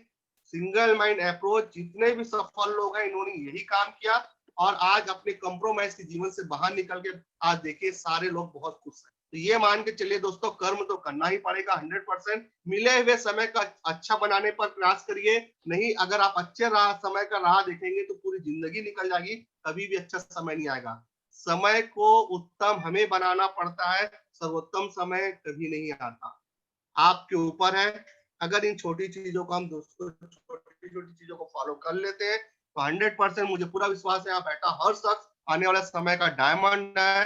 S2: सिंगल माइंड अप्रोच। जितने भी सफल लोग हैं इन्होंने यही काम किया और आज अपने कंप्रोमाइज के जीवन से बाहर निकल के आज देखिए सारे लोग बहुत खुश हैं। तो ये मान के चलिए दोस्तों, कर्म तो करना ही पड़ेगा 100%। मिले हुए समय का अच्छा बनाने पर प्रयास करिए। नहीं, अगर आप अच्छे समय का राह देखेंगे तो पूरी जिंदगी निकल जाएगी, कभी भी अच्छा समय नहीं आएगा। समय को उत्तम हमें बनाना पड़ता है, सर्वोत्तम समय कभी नहीं आता। आपके ऊपर है। अगर इन छोटी चीजों को हम दोस्तों, छोटी छोटी चीजों को फॉलो कर लेते हैं तो 100% मुझे पूरा विश्वास है, यहाँ बैठा हर शख्स आने वाले समय का डायमंड है,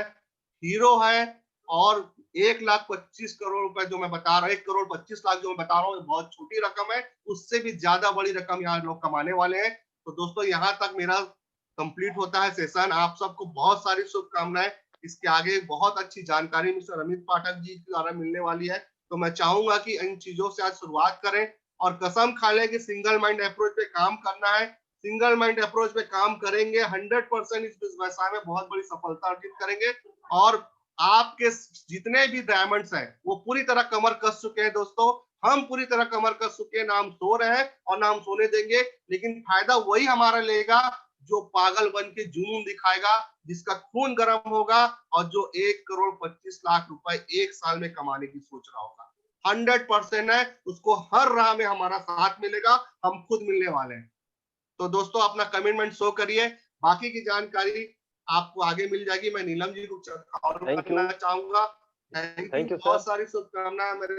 S2: हीरो है। और 1,25,00,000 रुपए जो मैं बता रहा हूँ, 1,25,00,000 जो मैं बता रहा हूँ, बहुत छोटी रकम है, उससे भी ज्यादा बड़ी रकम यहाँ लोग कमाने वाले हैं। तो दोस्तों यहाँ तक मेरा कंप्लीट होता है सेशन। आप सबको बहुत सारी शुभकामनाएं। इसके आगे बहुत अच्छी जानकारी मिस्टर अमित पाठक जी द्वारा मिलने वाली है। तो मैं चाहूंगा कि इन चीजों से आज शुरुआत करें और कसम खा लें कि सिंगल माइंड अप्रोच पे काम करना है। सिंगल माइंड अप्रोच पे काम करेंगे, 100% इस व्यवसाय में बहुत बड़ी सफलता अर्जित करेंगे। और आपके जितने भी डायमंड्स हैं वो पूरी तरह कमर कस चुके हैं दोस्तों। हम पूरी तरह कमर कस चुके हैं, ना हम सो रहे हैं और ना हम सोने देंगे। लेकिन फायदा वही हमारा लेगा जो पागल बन के जुनून दिखाएगा, जिसका खून गर्म होगा और जो 1,25,00,000 रुपए 1 साल में कमाने की सोच रहा होगा। 100% है, उसको हर राह में हमारा साथ मिलेगा, हम खुद मिलने वाले हैं। तो दोस्तों अपना कमिटमेंट शो करिए। बाकी की जानकारी आपको आगे मिल जाएगी। मैं नीलम जी को करना चाहूंगा। थैंक यू, बहुत सारी शुभकामनाएं मेरे